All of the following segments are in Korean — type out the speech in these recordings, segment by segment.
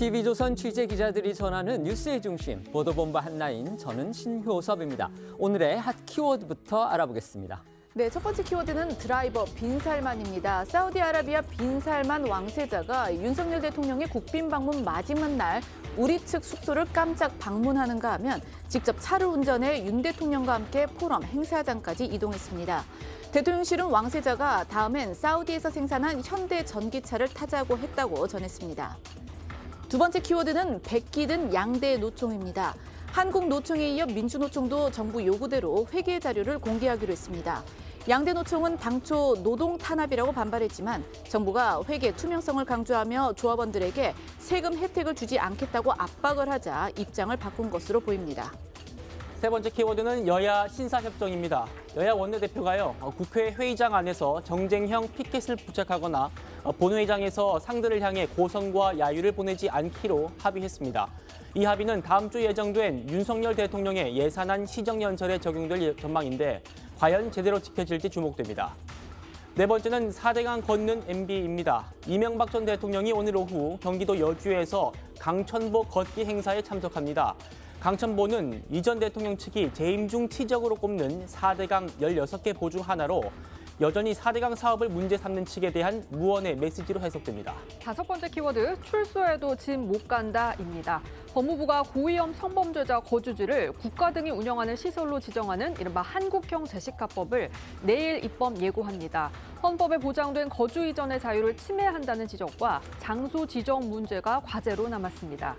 TV조선 취재 기자들이 전하는 뉴스의 중심, 보도본부 한라인, 저는 신효섭입니다. 오늘의 핫 키워드부터 알아보겠습니다. 네, 첫 번째 키워드는 드라이버 빈살만입니다. 사우디아라비아 빈살만 왕세자가 윤석열 대통령의 국빈 방문 마지막 날 우리 측 숙소를 깜짝 방문하는가 하면 직접 차를 운전해 윤 대통령과 함께 포럼 행사장까지 이동했습니다. 대통령실은 왕세자가 다음엔 사우디에서 생산한 현대 전기차를 타자고 했다고 전했습니다. 두 번째 키워드는 백기든 양대 노총입니다. 한국노총에 이어 민주노총도 정부 요구대로 회계 자료를 공개하기로 했습니다. 양대 노총은 당초 노동 탄압이라고 반발했지만 정부가 회계 투명성을 강조하며 조합원들에게 세금 혜택을 주지 않겠다고 압박을 하자 입장을 바꾼 것으로 보입니다. 세 번째 키워드는 여야 신사협정입니다. 여야 원내대표가요, 국회 회의장 안에서 정쟁형 피켓을 부착하거나 본회의장에서 상대를 향해 고성과 야유를 보내지 않기로 합의했습니다. 이 합의는 다음 주 예정된 윤석열 대통령의 예산안 시정연설에 적용될 전망인데 과연 제대로 지켜질지 주목됩니다. 네 번째는 4대강 걷는 MB입니다. 이명박 전 대통령이 오늘 오후 경기도 여주에서 강천보 걷기 행사에 참석합니다. 강천보는 이 전 대통령 측이 재임 중 치적으로 꼽는 4대강 16개 보 중 하나로 여전히 4대강 사업을 문제 삼는 측에 대한 무언의 메시지로 해석됩니다. 다섯 번째 키워드, 출소해도 집 못 간다입니다. 법무부가 고위험 성범죄자 거주지를 국가 등이 운영하는 시설로 지정하는 이른바 한국형 재식화법을 내일 입법 예고합니다. 헌법에 보장된 거주 이전의 자유를 침해한다는 지적과 장소 지정 문제가 과제로 남았습니다.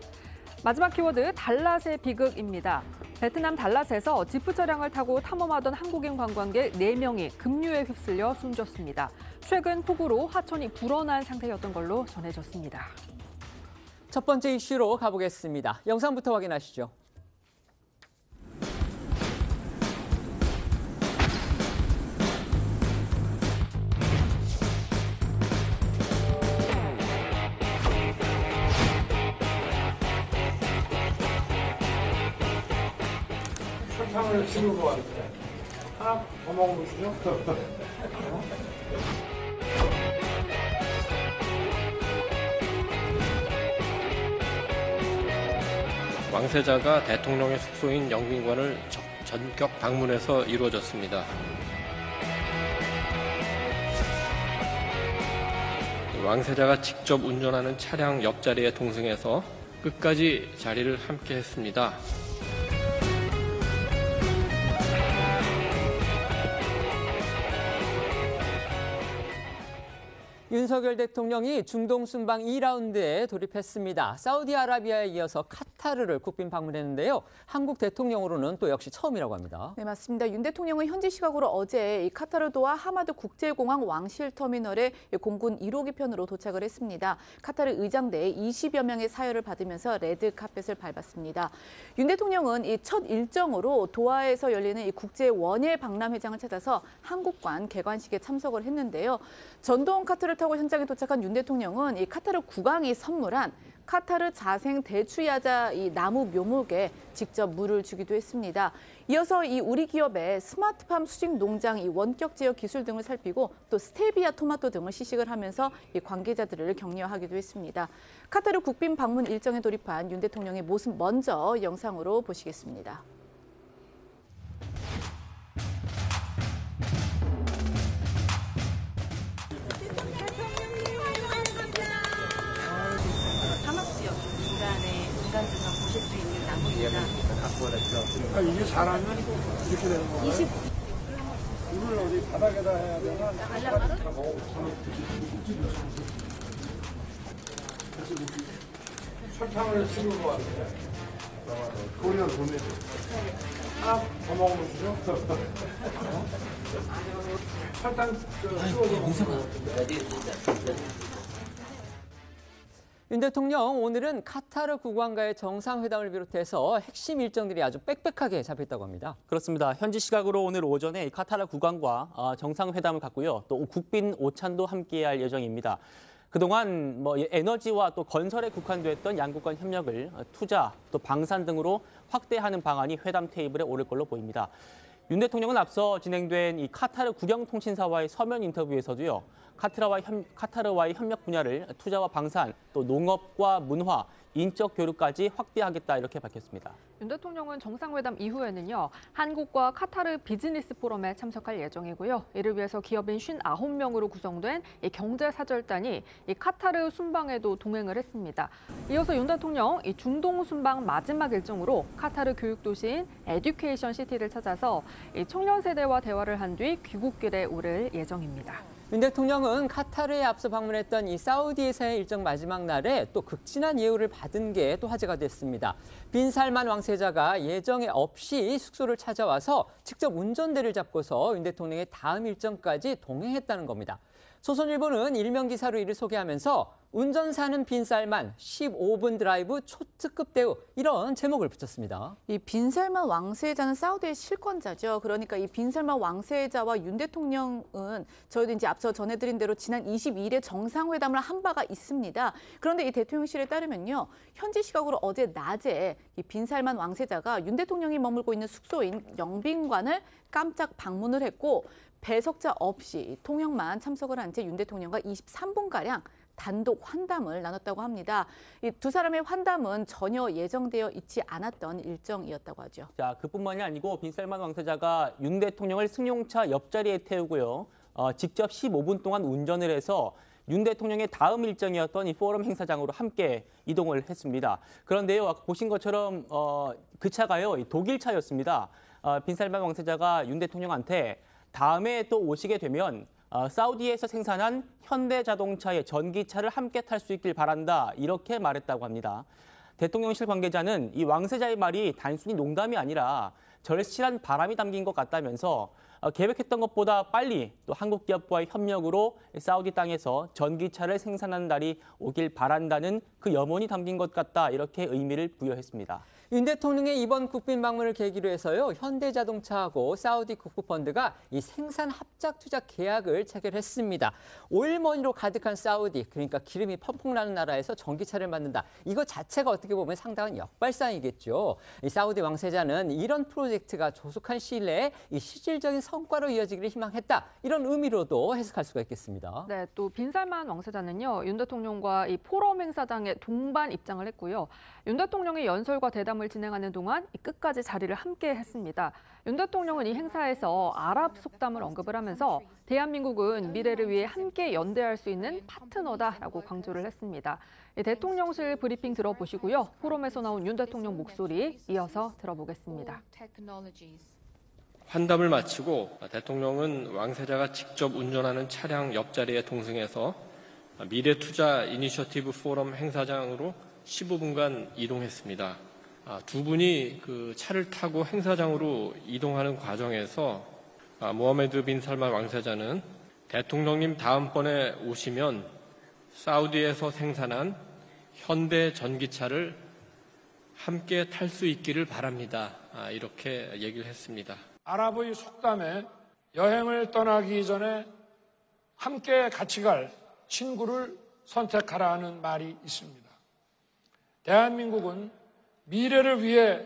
마지막 키워드, 달랏의 비극입니다. 베트남 달랏에서 지프 차량을 타고 탐험하던 한국인 관광객 4명이 급류에 휩쓸려 숨졌습니다. 최근 폭우로 하천이 불어난 상태였던 걸로 전해졌습니다. 첫 번째 이슈로 가보겠습니다. 영상부터 확인하시죠. 설탕을 치는 거 같아요. 하나 더 먹어보시죠. 왕세자가 대통령의 숙소인 영빈관을 전격 방문해서 이루어졌습니다. 왕세자가 직접 운전하는 차량 옆자리에 동승해서 끝까지 자리를 함께 했습니다. 윤석열 대통령이 중동 순방 2라운드에 돌입했습니다. 사우디아라비아에 이어서 카타르를 국빈 방문했는데요. 한국 대통령으로는 또 역시 처음이라고 합니다. 네, 맞습니다. 윤 대통령은 현지 시각으로 어제 이 카타르 도하 하마드 국제공항 왕실터미널에 공군 1호기 편으로 도착을 했습니다. 카타르 의장대에 20여 명의 사열을 받으면서 레드카펫을 밟았습니다. 윤 대통령은 이 첫 일정으로 도하에서 열리는 이 국제 원예 박람회장을 찾아서 한국관 개관식에 참석을 했는데요. 전동 카트를 타고 현장에 도착한 윤 대통령은 이 카타르 국왕이 선물한 카타르 자생 대추야자 이 나무 묘목에 직접 물을 주기도 했습니다. 이어서 이 우리 기업의 스마트팜 수직 농장 이 원격 제어 기술 등을 살피고 또 스테비아 토마토 등을 시식을 하면서 이 관계자들을 격려하기도 했습니다. 카타르 국빈 방문 일정에 돌입한 윤 대통령의 모습 먼저 영상으로 보시겠습니다. 보실 수 있는 나무입니다. 이게 잘하면 이렇게 되는 거예요? 이걸 어디 바닥에다 해야 되나? 설탕을 치는 거 같아요. 거기다 보내줘. 하나 더 먹어보시죠. 설탕 씌워서 윤 대통령 오늘은 카타르 국왕과의 정상회담을 비롯해서 핵심 일정들이 아주 빽빽하게 잡혔다고 합니다. 그렇습니다. 현지 시각으로 오늘 오전에 카타르 국왕과 정상회담을 갖고요. 또 국빈 오찬도 함께할 예정입니다. 그동안 에너지와 또 건설에 국한됐던 양국 간 협력을 투자, 또 방산 등으로 확대하는 방안이 회담 테이블에 오를 걸로 보입니다. 윤 대통령은 앞서 진행된 이 카타르 국영통신사와의 서면 인터뷰에서도요. 카타르와의 협력 분야를 투자와 방산, 또 농업과 문화, 인적 교류까지 확대하겠다 이렇게 밝혔습니다. 윤 대통령은 정상회담 이후에는요, 한국과 카타르 비즈니스 포럼에 참석할 예정이고요. 이를 위해서 기업인 59명으로 구성된 이 경제사절단이 이 카타르 순방에도 동행을 했습니다. 이어서 윤 대통령 이 중동 순방 마지막 일정으로 카타르 교육도시인 에듀케이션 시티를 찾아서 이 청년 세대와 대화를 한 뒤 귀국길에 오를 예정입니다. 윤 대통령은 카타르에 앞서 방문했던 이 사우디에서의 일정 마지막 날에 또 극진한 예우를 받은 게 또 화제가 됐습니다. 빈 살만 왕세자가 예정에 없이 숙소를 찾아와서 직접 운전대를 잡고서 윤 대통령의 다음 일정까지 동행했다는 겁니다. 조선일보는 일명 기사로 이를 소개하면서 운전사는 빈 살만 15분 드라이브 초특급 대우 이런 제목을 붙였습니다. 이 빈 살만 왕세자는 사우디의 실권자죠. 그러니까 이 빈 살만 왕세자와 윤 대통령은 저희도 이제 앞서 전해드린 대로 지난 22일에 정상회담을 한 바가 있습니다. 그런데 이 대통령실에 따르면요, 현지 시각으로 어제 낮에 이 빈 살만 왕세자가 윤 대통령이 머물고 있는 숙소인 영빈관을 깜짝 방문을 했고 배석자 없이 통역만 참석을 한 채 윤 대통령과 23분가량 단독 환담을 나눴다고 합니다. 이 두 사람의 환담은 전혀 예정되어 있지 않았던 일정이었다고 하죠. 자, 그뿐만이 아니고 빈 살만 왕세자가 윤 대통령을 승용차 옆자리에 태우고요. 직접 15분 동안 운전을 해서 윤 대통령의 다음 일정이었던 이 포럼 행사장으로 함께 이동을 했습니다. 그런데요, 아까 보신 것처럼 그 차가요, 독일 차였습니다. 빈 살만 왕세자가 윤 대통령한테 다음에 또 오시게 되면 사우디에서 생산한 현대자동차의 전기차를 함께 탈 수 있길 바란다 이렇게 말했다고 합니다. 대통령실 관계자는 이 왕세자의 말이 단순히 농담이 아니라 절실한 바람이 담긴 것 같다면서 계획했던 것보다 빨리 또 한국 기업과의 협력으로 사우디 땅에서 전기차를 생산하는 날이 오길 바란다는 그 염원이 담긴 것 같다 이렇게 의미를 부여했습니다. 윤 대통령의 이번 국빈 방문을 계기로 해서요, 현대자동차하고 사우디 국부펀드가 이 생산 합작 투자 계약을 체결했습니다. 오일머니로 가득한 사우디, 그러니까 기름이 펑펑 나는 나라에서 전기차를 만든다. 이거 자체가 어떻게 보면 상당한 역발상이겠죠. 이 사우디 왕세자는 이런 프로젝트가 조속한 시일 내에 이 실질적인 성과로 이어지기를 희망했다. 이런 의미로도 해석할 수가 있겠습니다. 네, 또 빈 살만 왕세자는요, 윤 대통령과 이 포럼 행사장에 동반 입장을 했고요. 윤 대통령의 연설과 대담을 진행하는 동안 끝까지 자리를 함께 했습니다. 윤 대통령은 이 행사에서 아랍 속담을 언급을 하면서 대한민국은 미래를 위해 함께 연대할 수 있는 파트너다라고 강조를 했습니다. 대통령실 브리핑 들어보시고요. 포럼에서 나온 윤 대통령 목소리 이어서 들어보겠습니다. 환담을 마치고 대통령은 왕세자가 직접 운전하는 차량 옆자리에 동승해서 미래투자 이니셔티브 포럼 행사장으로 15분간 이동했습니다. 두 분이 그 차를 타고 행사장으로 이동하는 과정에서 모하메드 빈 살만 왕세자는 대통령님 다음번에 오시면 사우디에서 생산한 현대 전기차를 함께 탈 수 있기를 바랍니다. 이렇게 얘기를 했습니다. 아랍의 속담에 여행을 떠나기 전에 함께 같이 갈 친구를 선택하라는 말이 있습니다. 대한민국은 미래를 위해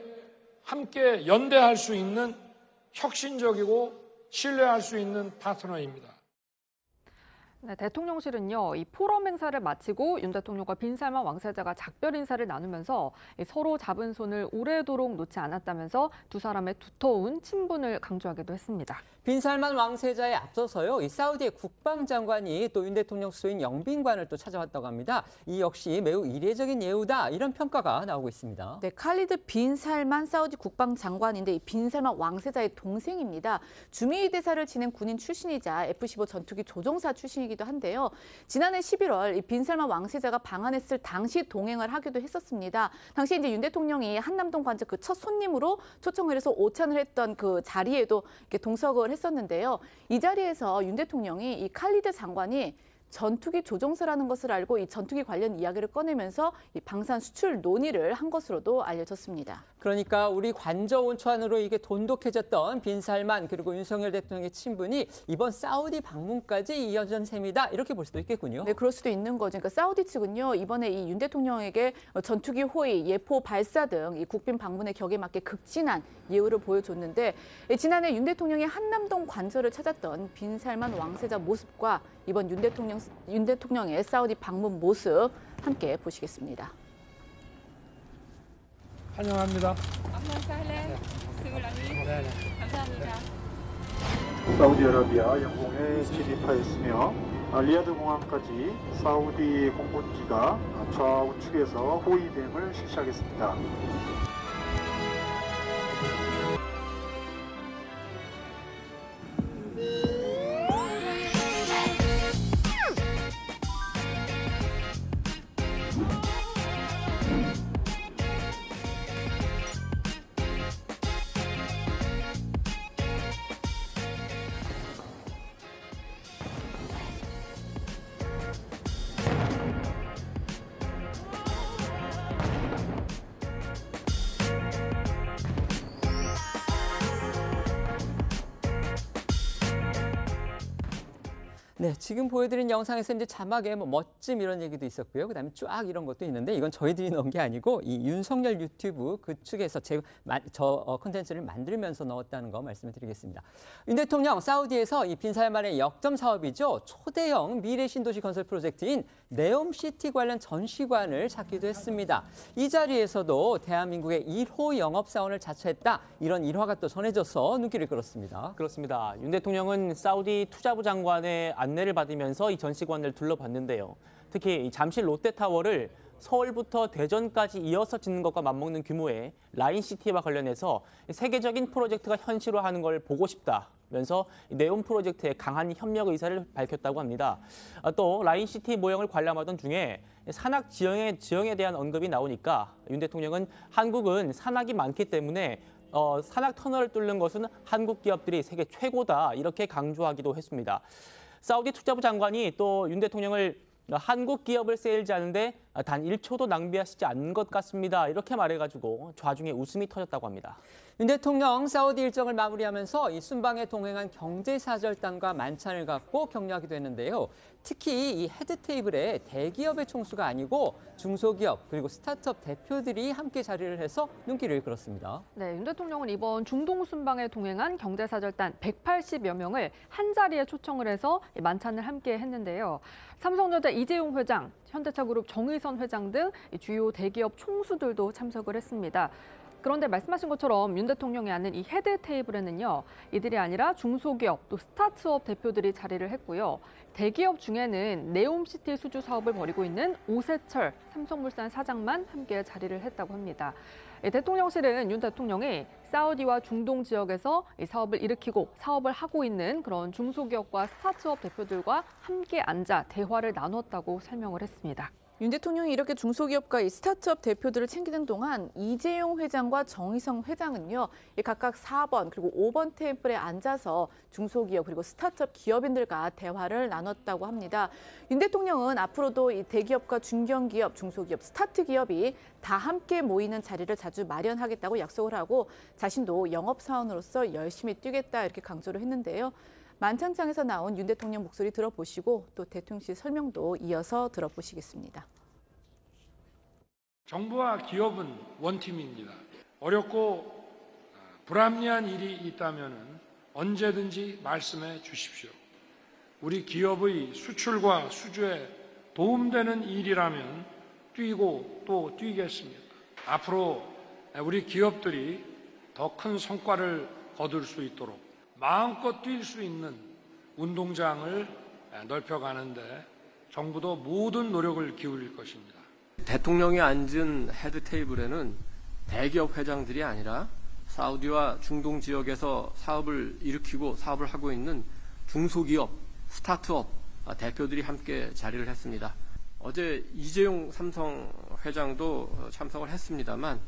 함께 연대할 수 있는 혁신적이고 신뢰할 수 있는 파트너입니다. 네, 대통령실은요, 이 포럼 행사를 마치고 윤 대통령과 빈 살만 왕세자가 작별 인사를 나누면서 서로 잡은 손을 오래도록 놓지 않았다면서 두 사람의 두터운 친분을 강조하기도 했습니다. 빈 살만 왕세자에 앞서서요, 이 사우디의 국방장관이 또 윤 대통령 수인 영빈관을 또 찾아왔다고 합니다. 이 역시 매우 이례적인 예우다 이런 평가가 나오고 있습니다. 네, 칼리드 빈 살만 사우디 국방장관인데 이 빈 살만 왕세자의 동생입니다. 주미이 대사를 지낸 군인 출신이자 F-15 전투기 조종사 출신이기도 한데요. 지난해 11월 이 빈 살만 왕세자가 방한했을 당시 동행을 하기도 했었습니다. 당시 이제 윤 대통령이 한남동 관저 그 첫 손님으로 초청을 해서 오찬을 했던 그 자리에도 이렇게 동석을 했었는데요. 이 자리에서 윤 대통령이 이 칼리드 장관이 전투기 조종사라는 것을 알고 이 전투기 관련 이야기를 꺼내면서 이 방산 수출 논의를 한 것으로도 알려졌습니다. 그러니까 우리 관저 온천으로 이게 돈독해졌던 빈 살만 그리고 윤석열 대통령의 친분이 이번 사우디 방문까지 이어진 셈이다 이렇게 볼 수도 있겠군요. 네, 그럴 수도 있는 거죠. 그러니까 사우디 측은요, 이번에 이 윤 대통령에게 전투기 호위, 예포 발사 등 이 국빈 방문의 격에 맞게 극진한 예우를 보여줬는데 지난해 윤 대통령이 한남동 관저를 찾았던 빈 살만 왕세자 모습과 이번 윤 대통령의 사우디 방문 모습 함께 보시겠습니다. 환영합니다. 사우디아라비아 영공에 진입하였으며 리야드 공항까지 사우디 공군기가 좌우측에서 호위 비행을 실시하겠습니다. 네, 지금 보여드린 영상에서 이제 자막에 뭐 멋짐 이런 얘기도 있었고요. 그다음에 쫙 이런 것도 있는데 이건 저희들이 넣은 게 아니고 이 윤석열 유튜브 그 측에서 저 콘텐츠를 만들면서 넣었다는 거 말씀을 드리겠습니다. 윤 대통령 사우디에서 이 빈살만의 역점 사업이죠. 초대형 미래 신도시 건설 프로젝트인 네옴시티 관련 전시관을 찾기도 했습니다. 이 자리에서도 대한민국의 1호 영업사원을 자처했다. 이런 일화가 또 전해져서 눈길을 끌었습니다. 그렇습니다. 윤 대통령은 사우디 투자부 장관의 안내를 받으면서 이 전시관을 둘러봤는데요. 특히 이 잠실 롯데타워를 서울부터 대전까지 이어서 짓는 것과 맞먹는 규모의 라인시티와 관련해서 세계적인 프로젝트가 현실화하는 걸 보고 싶다면서 네옴 프로젝트에 강한 협력 의사를 밝혔다고 합니다. 또 라인시티 모형을 관람하던 중에 산악 지형에 대한 언급이 나오니까 윤 대통령은 한국은 산악이 많기 때문에 산악 터널을 뚫는 것은 한국 기업들이 세계 최고다 이렇게 강조하기도 했습니다. 사우디 투자부 장관이 또 윤 대통령을 한국 기업을 세일즈하는데 단 1초도 낭비하시지 않는 것 같습니다. 이렇게 말해가지고 좌중에 웃음이 터졌다고 합니다. 윤 대통령 사우디 일정을 마무리하면서 이 순방에 동행한 경제사절단과 만찬을 갖고 격려하기도 했는데요. 특히 이 헤드 테이블에 대기업의 총수가 아니고 중소기업 그리고 스타트업 대표들이 함께 자리를 해서 눈길을 끌었습니다. 네, 윤 대통령은 이번 중동 순방에 동행한 경제사절단 180여 명을 한 자리에 초청을 해서 만찬을 함께 했는데요. 삼성전자 이재용 회장, 현대차그룹 정의선 회장 등 주요 대기업 총수들도 참석을 했습니다. 그런데 말씀하신 것처럼 윤 대통령이 앉는 이 헤드 테이블에는요, 이들이 아니라 중소기업 또 스타트업 대표들이 자리를 했고요. 대기업 중에는 네옴시티 수주 사업을 벌이고 있는 오세철 삼성물산 사장만 함께 자리를 했다고 합니다. 대통령실은 윤 대통령이 사우디와 중동 지역에서 이 사업을 일으키고 사업을 하고 있는 그런 중소기업과 스타트업 대표들과 함께 앉아 대화를 나눴다고 설명을 했습니다. 윤 대통령이 이렇게 중소기업과 이 스타트업 대표들을 챙기는 동안 이재용 회장과 정의성 회장은요, 각각 4번 그리고 5번 테이블에 앉아서 중소기업 그리고 스타트업 기업인들과 대화를 나눴다고 합니다. 윤 대통령은 앞으로도 이 대기업과 중견기업, 중소기업, 스타트 기업이 다 함께 모이는 자리를 자주 마련하겠다고 약속을 하고 자신도 영업사원으로서 열심히 뛰겠다 이렇게 강조를 했는데요. 만찬장에서 나온 윤 대통령 목소리 들어보시고 또 대통령실 설명도 이어서 들어보시겠습니다. 정부와 기업은 원팀입니다. 어렵고 불합리한 일이 있다면 언제든지 말씀해 주십시오. 우리 기업의 수출과 수주에 도움되는 일이라면 뛰고 또 뛰겠습니다. 앞으로 우리 기업들이 더 큰 성과를 거둘 수 있도록 마음껏 뛸 수 있는 운동장을 넓혀가는데 정부도 모든 노력을 기울일 것입니다. 대통령이 앉은 헤드 테이블에는 대기업 회장들이 아니라 사우디와 중동 지역에서 사업을 일으키고 사업을 하고 있는 중소기업, 스타트업 대표들이 함께 자리를 했습니다. 어제 이재용 삼성 회장도 참석을 했습니다만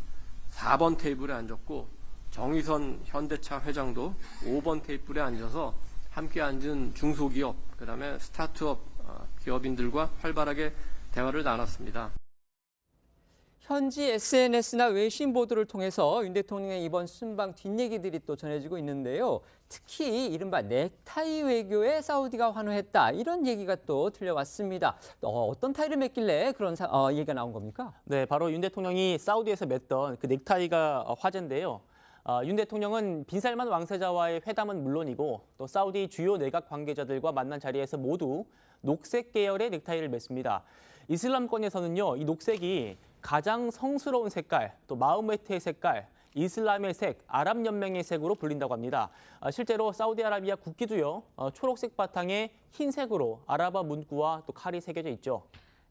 4번 테이블에 앉았고 정의선 현대차 회장도 5번 테이블에 앉아서 함께 앉은 중소기업, 그다음에 스타트업 기업인들과 활발하게 대화를 나눴습니다. 현지 SNS나 외신 보도를 통해서 윤 대통령의 이번 순방 뒷얘기들이 또 전해지고 있는데요. 특히 이른바 넥타이 외교에 사우디가 환호했다. 이런 얘기가 또 들려왔습니다. 어떤 타이를 맺길래 그런 얘기가 나온 겁니까? 네, 바로 윤 대통령이 사우디에서 맸던 그 넥타이가 화제인데요. 윤 대통령은 빈살만 왕세자와의 회담은 물론이고 또 사우디 주요 내각 관계자들과 만난 자리에서 모두 녹색 계열의 넥타이를 맸습니다. 이슬람권에서는요, 이 녹색이 가장 성스러운 색깔, 또 마흐메트의 색깔, 이슬람의 색, 아랍연맹의 색으로 불린다고 합니다. 실제로 사우디아라비아 국기도요, 초록색 바탕에 흰색으로 아랍어 문구와 또 칼이 새겨져 있죠.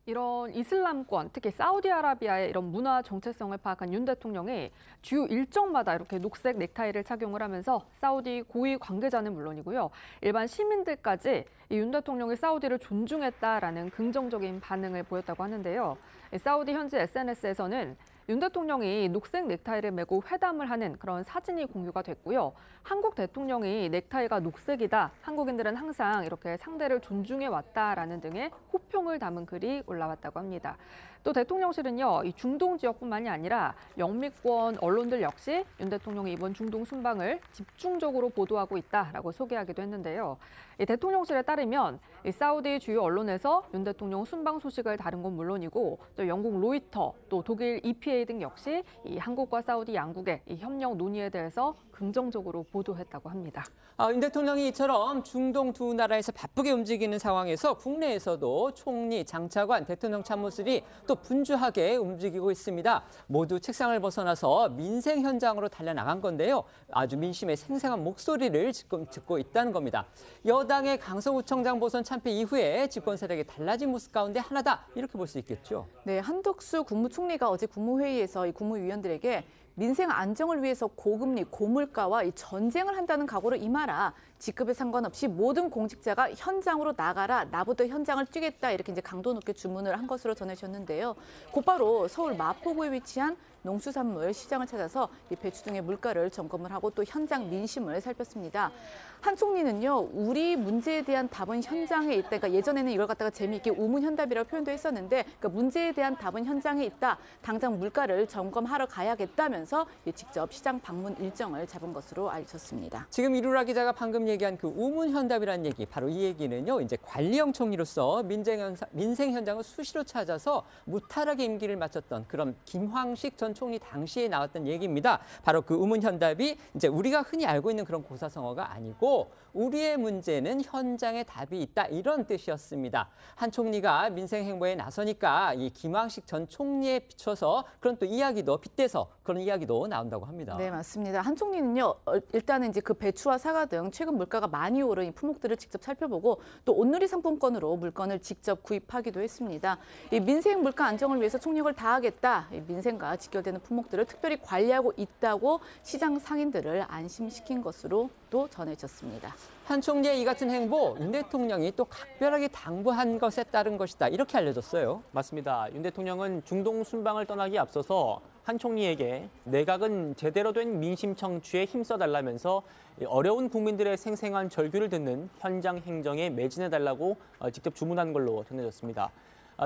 이런 이슬람권, 특히 사우디아라비아의 이런 문화 정체성을 파악한 윤 대통령이 주요 일정마다 이렇게 녹색 넥타이를 착용을 하면서 사우디 고위 관계자는 물론이고요. 일반 시민들까지 이 윤 대통령이 사우디를 존중했다라는 긍정적인 반응을 보였다고 하는데요. 사우디 현지 SNS에서는 윤 대통령이 녹색 넥타이를 메고 회담을 하는 그런 사진이 공유가 됐고요. 한국 대통령이 넥타이가 녹색이다. 한국인들은 항상 이렇게 상대를 존중해 왔다라는 등의 호평을 담은 글이 올라왔다고 합니다. 또 대통령실은요, 이 중동 지역뿐만이 아니라 영미권 언론들 역시 윤 대통령이 이번 중동 순방을 집중적으로 보도하고 있다라고 소개하기도 했는데요. 이 대통령실에 따르면 이 사우디 주요 언론에서 윤 대통령 순방 소식을 다룬 건 물론이고 또 영국 로이터, 또 독일 EPA 등 역시 이 한국과 사우디 양국의 이 협력 논의에 대해서 긍정적으로 보도했다고 합니다. 윤 대통령이 이처럼 중동 두 나라에서 바쁘게 움직이는 상황에서 국내에서도 총리, 장차관, 대통령 참모실이 또 분주하게 움직이고 있습니다. 모두 책상을 벗어나서 민생 현장으로 달려나간 건데요. 아주 민심의 생생한 목소리를 지금 듣고 있다는 겁니다. 여당의 강서구청장 보선 참패 이후에 집권 세력이 달라진 모습 가운데 하나다, 이렇게 볼 수 있겠죠. 네, 한덕수 국무총리가 어제 국무회의에서 이 국무위원들에게 민생 안정을 위해서 고금리, 고물가와 이 전쟁을 한다는 각오로 임하라. 직급에 상관없이 모든 공직자가 현장으로 나가라. 나부터 현장을 뛰겠다. 이렇게 이제 강도 높게 주문을 한 것으로 전해졌는데요. 곧바로 서울 마포구에 위치한 농수산물 시장을 찾아서 이 배추 등의 물가를 점검을 하고 또 현장 민심을 살폈습니다. 한 총리는요, 우리 문제에 대한 답은 현장에 있다. 그러니까 예전에는 이걸 갖다가 재미있게 우문현답이라고 표현도 했었는데, 그러니까 문제에 대한 답은 현장에 있다. 당장 물가를 점검하러 가야겠다면서 직접 시장 방문 일정을 잡은 것으로 알려졌습니다. 지금 이루라 기자가 방금 얘기한 그 우문현답이라는 얘기, 바로 이 얘기는요, 이제 관리형 총리로서 민생 현장을 수시로 찾아서 무탈하게 임기를 마쳤던 그런 김황식 전 총리 당시에 나왔던 얘기입니다. 바로 그 우문현답이 이제 우리가 흔히 알고 있는 그런 고사성어가 아니고 우리의 문제는 현장에 답이 있다, 이런 뜻이었습니다. 한 총리가 민생 행보에 나서니까 이 김황식 전 총리에 비춰서 그런 또 이야기도 빗대서 그런 이야기도 나온다고 합니다. 네, 맞습니다. 한 총리는요, 일단은 이제 그 배추와 사과 등 최근 물가가 많이 오른 이 품목들을 직접 살펴보고 또 온누리 상품권으로 물건을 직접 구입하기도 했습니다. 이 민생 물가 안정을 위해서 총력을 다하겠다. 이 민생과 직결되는 품목들을 특별히 관리하고 있다고 시장 상인들을 안심시킨 것으로 또 전해졌습니다. 한 총리의 이 같은 행보, 윤 대통령이 또 각별하게 당부한 것에 따른 것이다, 이렇게 알려졌어요. 맞습니다. 윤 대통령은 중동 순방을 떠나기 앞서서 한 총리에게 내각은 제대로 된 민심 청취에 힘써달라면서 어려운 국민들의 생생한 절규를 듣는 현장 행정에 매진해달라고 직접 주문한 걸로 전해졌습니다.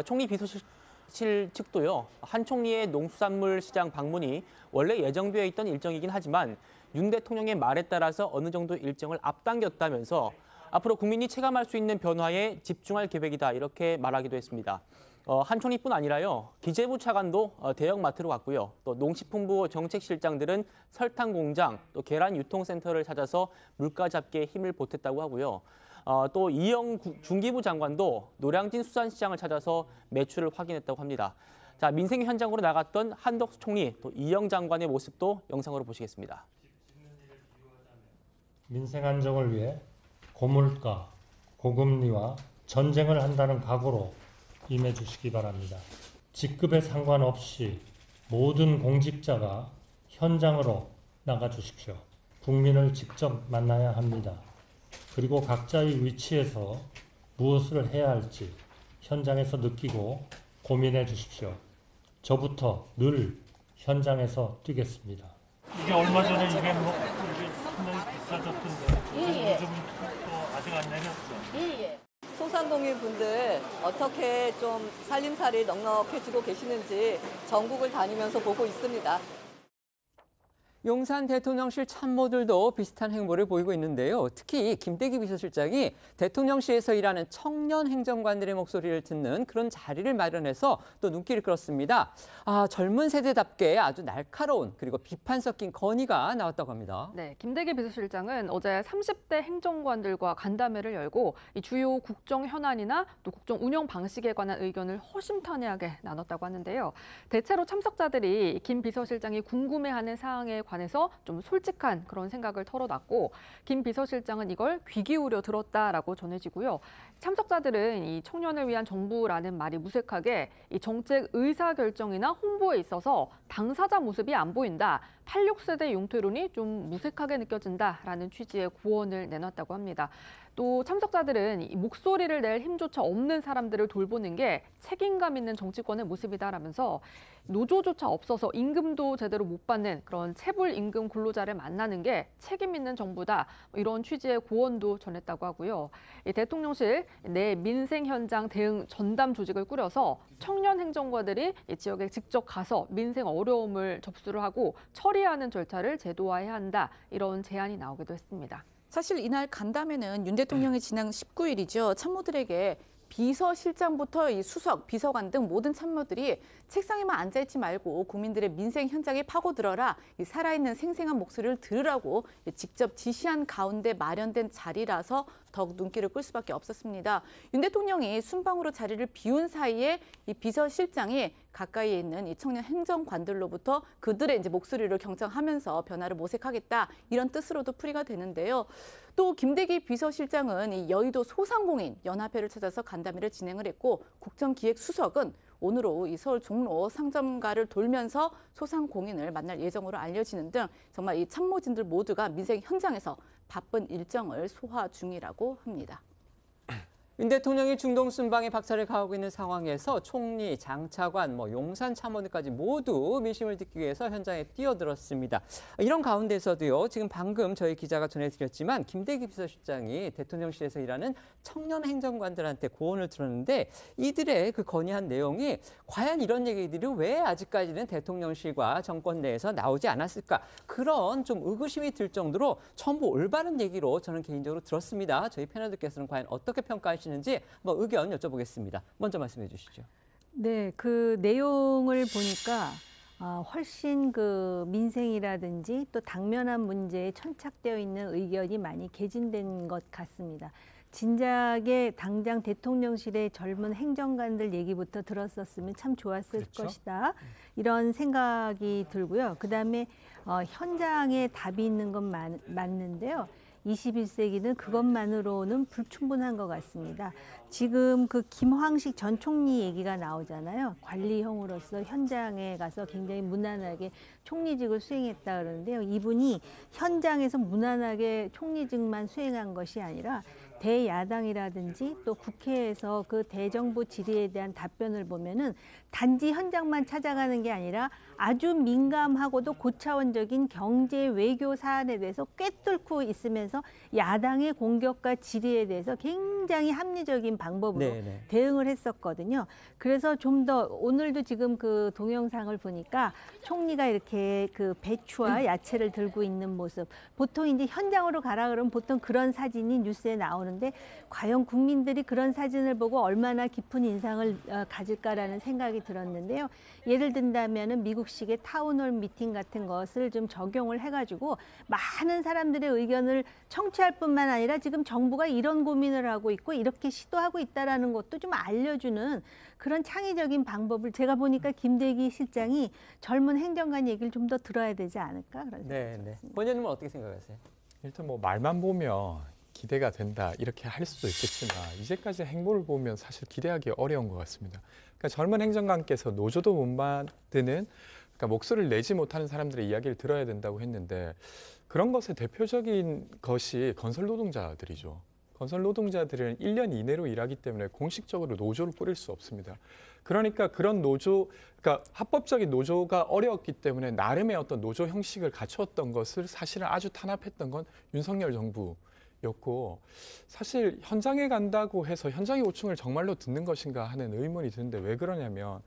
총리 비서실 측도요, 한 총리의 농수산물 시장 방문이 원래 예정되어 있던 일정이긴 하지만 윤 대통령의 말에 따라서 어느 정도 일정을 앞당겼다면서 앞으로 국민이 체감할 수 있는 변화에 집중할 계획이다, 이렇게 말하기도 했습니다. 한 총리뿐 아니라요, 기재부 차관도 대형마트로 갔고요. 또 농식품부 정책실장들은 설탕 공장, 또 계란 유통센터를 찾아서 물가 잡기에 힘을 보탰다고 하고요. 또 이영 중기부 장관도 노량진 수산시장을 찾아서 매출을 확인했다고 합니다. 자, 민생 현장으로 나갔던 한덕수 총리, 또 이영 장관의 모습도 영상으로 보시겠습니다. 민생 안정을 위해 고물가, 고금리와 전쟁을 한다는 각오로 임해 주시기 바랍니다. 직급에 상관없이 모든 공직자가 현장으로 나가 주십시오. 국민을 직접 만나야 합니다. 그리고 각자의 위치에서 무엇을 해야 할지 현장에서 느끼고 고민해 주십시오. 저부터 늘 현장에서 뛰겠습니다. 이게 얼마 전에 이게 상당히 비싸졌던데 요즘 또 아직 안 내렸죠? 소상공인 분들 어떻게 좀 살림살이 넉넉해지고 계시는지 전국을 다니면서 보고 있습니다. 용산 대통령실 참모들도 비슷한 행보를 보이고 있는데요. 특히 김대기 비서실장이 대통령실에서 일하는 청년 행정관들의 목소리를 듣는 그런 자리를 마련해서 또 눈길을 끌었습니다. 젊은 세대답게 아주 날카로운 그리고 비판 섞인 건의가 나왔다고 합니다. 네, 김대기 비서실장은 어제 30대 행정관들과 간담회를 열고 이 주요 국정 현안이나 또 국정 운영 방식에 관한 의견을 허심탄회하게 나눴다고 하는데요. 대체로 참석자들이 김 비서실장이 궁금해하는 사항에 관해서 좀 솔직한 그런 생각을 털어놨고 김 비서실장은 이걸 귀 기울여 들었다라고 전해지고요. 참석자들은 이 청년을 위한 정부라는 말이 무색하게 이 정책 의사결정이나 홍보에 있어서 당사자 모습이 안 보인다. 86세대 용퇴론이 좀 무색하게 느껴진다라는 취지의 구원을 내놨다고 합니다. 또 참석자들은 이 목소리를 낼 힘조차 없는 사람들을 돌보는 게 책임감 있는 정치권의 모습이다라면서 노조조차 없어서 임금도 제대로 못 받는 그런 체불 임금 근로자를 만나는 게 책임 있는 정부다. 이런 취지의 고언도 전했다고 하고요. 이 대통령실 내 민생 현장 대응 전담 조직을 꾸려서 청년 행정관들이 이 지역에 직접 가서 민생 어려움을 접수를 하고 처리하는 절차를 제도화해야 한다. 이런 제안이 나오기도 했습니다. 사실 이날 간담회는 윤 대통령이 지난 19일이죠. 참모들에게 비서실장부터 이 수석, 비서관 등 모든 참모들이 책상에만 앉아있지 말고 국민들의 민생 현장에 파고들어라. 이 살아있는 생생한 목소리를 들으라고 직접 지시한 가운데 마련된 자리라서 더욱 눈길을 끌 수밖에 없었습니다. 윤 대통령이 순방으로 자리를 비운 사이에 이 비서실장이 가까이에 있는 이 청년 행정관들로부터 그들의 이제 목소리를 경청하면서 변화를 모색하겠다 이런 뜻으로도 풀이가 되는데요. 또 김대기 비서실장은 이 여의도 소상공인 연합회를 찾아서 간담회를 진행을 했고 국정기획수석은 오늘로 이 서울 종로 상점가를 돌면서 소상공인을 만날 예정으로 알려지는 등 정말 이 참모진들 모두가 민생 현장에서 바쁜 일정을 소화 중이라고 합니다. 윤 대통령이 중동 순방에 박차를 가하고 있는 상황에서 총리, 장차관, 용산 참모들까지 모두 민심을 듣기 위해서 현장에 뛰어들었습니다. 이런 가운데서도요, 지금 방금 저희 기자가 전해드렸지만 김대기 비서실장이 대통령실에서 일하는 청년 행정관들한테 고언을 들었는데 이들의 그 건의한 내용이 과연 이런 얘기들이 왜 아직까지는 대통령실과 정권 내에서 나오지 않았을까? 그런 좀 의구심이 들 정도로 전부 올바른 얘기로 저는 개인적으로 들었습니다. 저희 패널들께서는 과연 어떻게 평가하시는지 한번 의견 여쭤보겠습니다. 먼저 말씀해 주시죠. 네, 그 내용을 보니까 훨씬 그 민생이라든지 또 당면한 문제에 천착되어 있는 의견이 많이 개진된 것 같습니다. 진작에 당장 대통령실의 젊은 행정관들 얘기부터 들었었으면 참 좋았을 것이다. 이런 생각이 들고요. 그다음에 현장에 답이 있는 건 맞는데요. 21세기는 그것만으로는 불충분한 것 같습니다. 지금 그 김황식 전 총리 얘기가 나오잖아요. 관리형으로서 현장에 가서 굉장히 무난하게 총리직을 수행했다 그러는데요. 이분이 현장에서 무난하게 총리직만 수행한 것이 아니라 대야당이라든지 또 국회에서 그 대정부 질의에 대한 답변을 보면은 단지 현장만 찾아가는 게 아니라 아주 민감하고도 고차원적인 경제 외교 사안에 대해서 꿰뚫고 있으면서 야당의 공격과 질의에 대해서 굉장히 합리적인 방법으로 대응을 했었거든요. 그래서 좀 더 오늘도 지금 그 동영상을 보니까 총리가 이렇게 그 배추와 야채를 들고 있는 모습, 보통 이제 현장으로 가라 그러면 보통 그런 사진이 뉴스에 나오는데 과연 국민들이 그런 사진을 보고 얼마나 깊은 인상을 가질까라는 생각이 들었는데요. 예를 든다면은 미국식의 타운홀 미팅 같은 것을 좀 적용을 해가지고 많은 사람들의 의견을 청취할 뿐만 아니라 지금 정부가 이런 고민을 하고 있고 이렇게 시도하고 있다라는 것도 좀 알려주는 그런 창의적인 방법을 제가 보니까 김대기 실장이 젊은 행정관 얘기를 좀 더 들어야 되지 않을까 그런 생각이 들었습니다. 본인은 어떻게 생각하세요? 일단 말만 보면 기대가 된다 이렇게 할 수도 있겠지만 이제까지 행보를 보면 사실 기대하기 어려운 것 같습니다. 그러니까 젊은 행정관께서 노조도 못 만드는 그러니까 목소리를 내지 못하는 사람들의 이야기를 들어야 된다고 했는데 그런 것의 대표적인 것이 건설 노동자들이죠. 건설 노동자들은 1년 이내로 일하기 때문에 공식적으로 노조를 꾸릴 수 없습니다. 그러니까 그런 노조, 그러니까 합법적인 노조가 어려웠기 때문에 나름의 어떤 노조 형식을 갖추었던 것을 사실은 아주 탄압했던 건 윤석열 정부였고 사실 현장에 간다고 해서 현장의 호충을 정말로 듣는 것인가 하는 의문이 드는데 왜 그러냐면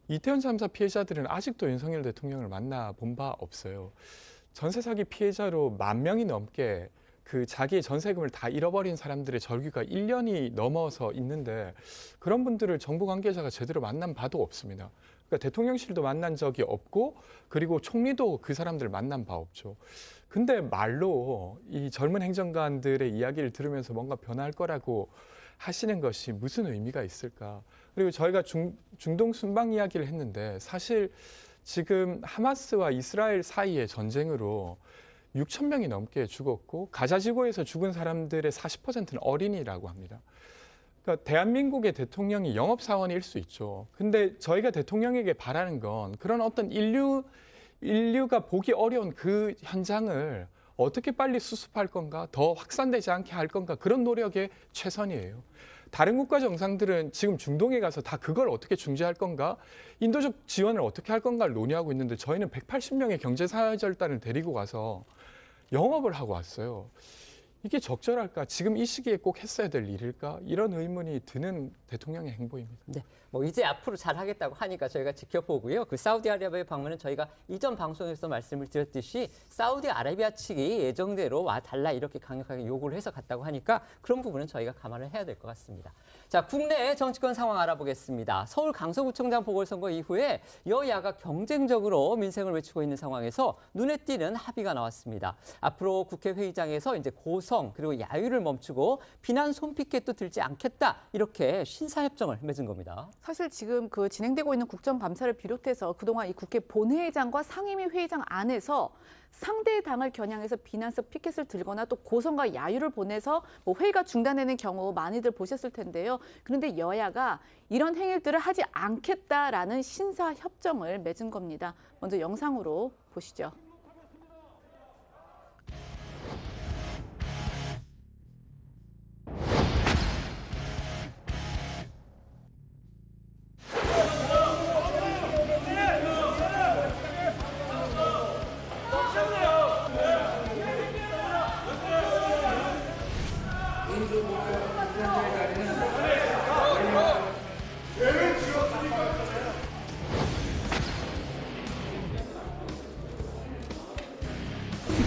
이태원 참사 피해자들은 아직도 윤석열 대통령을 만나본 바 없어요. 전세 사기 피해자로 10,000명이 넘게 그 자기의 전세금을 다 잃어버린 사람들의 절규가 1년이 넘어서 있는데 그런 분들을 정부 관계자가 제대로 만난 바도 없습니다. 그러니까 대통령실도 만난 적이 없고 그리고 총리도 그 사람들 만난 바 없죠. 근데 말로 이 젊은 행정관들의 이야기를 들으면서 뭔가 변할 거라고 하시는 것이 무슨 의미가 있을까? 그리고 저희가 중동 순방 이야기를 했는데 사실 지금 하마스와 이스라엘 사이의 전쟁으로 6,000명이 넘게 죽었고 가자 지구에서 죽은 사람들의 40%는 어린이라고 합니다. 그러니까 대한민국의 대통령이 영업사원일 수 있죠. 근데 저희가 대통령에게 바라는 건 그런 어떤 인류가 보기 어려운 그 현장을 어떻게 빨리 수습할 건가, 더 확산되지 않게 할 건가 그런 노력에 최선이에요. 다른 국가 정상들은 지금 중동에 가서 다 그걸 어떻게 중재할 건가, 인도적 지원을 어떻게 할 건가를 논의하고 있는데 저희는 180명의 경제사절단을 데리고 가서 영업을 하고 왔어요. 이게 적절할까? 지금 이 시기에 꼭 했어야 될 일일까? 이런 의문이 드는 대통령의 행보입니다. 네, 뭐 이제 앞으로 잘하겠다고 하니까 저희가 지켜보고요. 그 사우디아라비아 방문은 저희가 이전 방송에서 말씀을 드렸듯이 사우디아라비아 측이 예정대로 와달라 이렇게 강력하게 요구를 해서 갔다고 하니까 그런 부분은 저희가 감안을 해야 될 것 같습니다. 자, 국내 정치권 상황 알아보겠습니다. 서울 강서구청장 보궐선거 이후에 여야가 경쟁적으로 민생을 외치고 있는 상황에서 눈에 띄는 합의가 나왔습니다. 앞으로 국회 회의장에서 이제 고성 그리고 야유를 멈추고 비난 손피켓도 들지 않겠다 이렇게 신사협정을 맺은 겁니다. 사실 지금 그 진행되고 있는 국정감사를 비롯해서 그동안 이 국회 본회의장과 상임위 회의장 안에서 상대 당을 겨냥해서 비난성 피켓을 들거나 또 고성과 야유를 보내서 뭐 회의가 중단되는 경우 많이들 보셨을 텐데요. 그런데 여야가 이런 행위들을 하지 않겠다라는 신사협정을 맺은 겁니다. 먼저 영상으로 보시죠.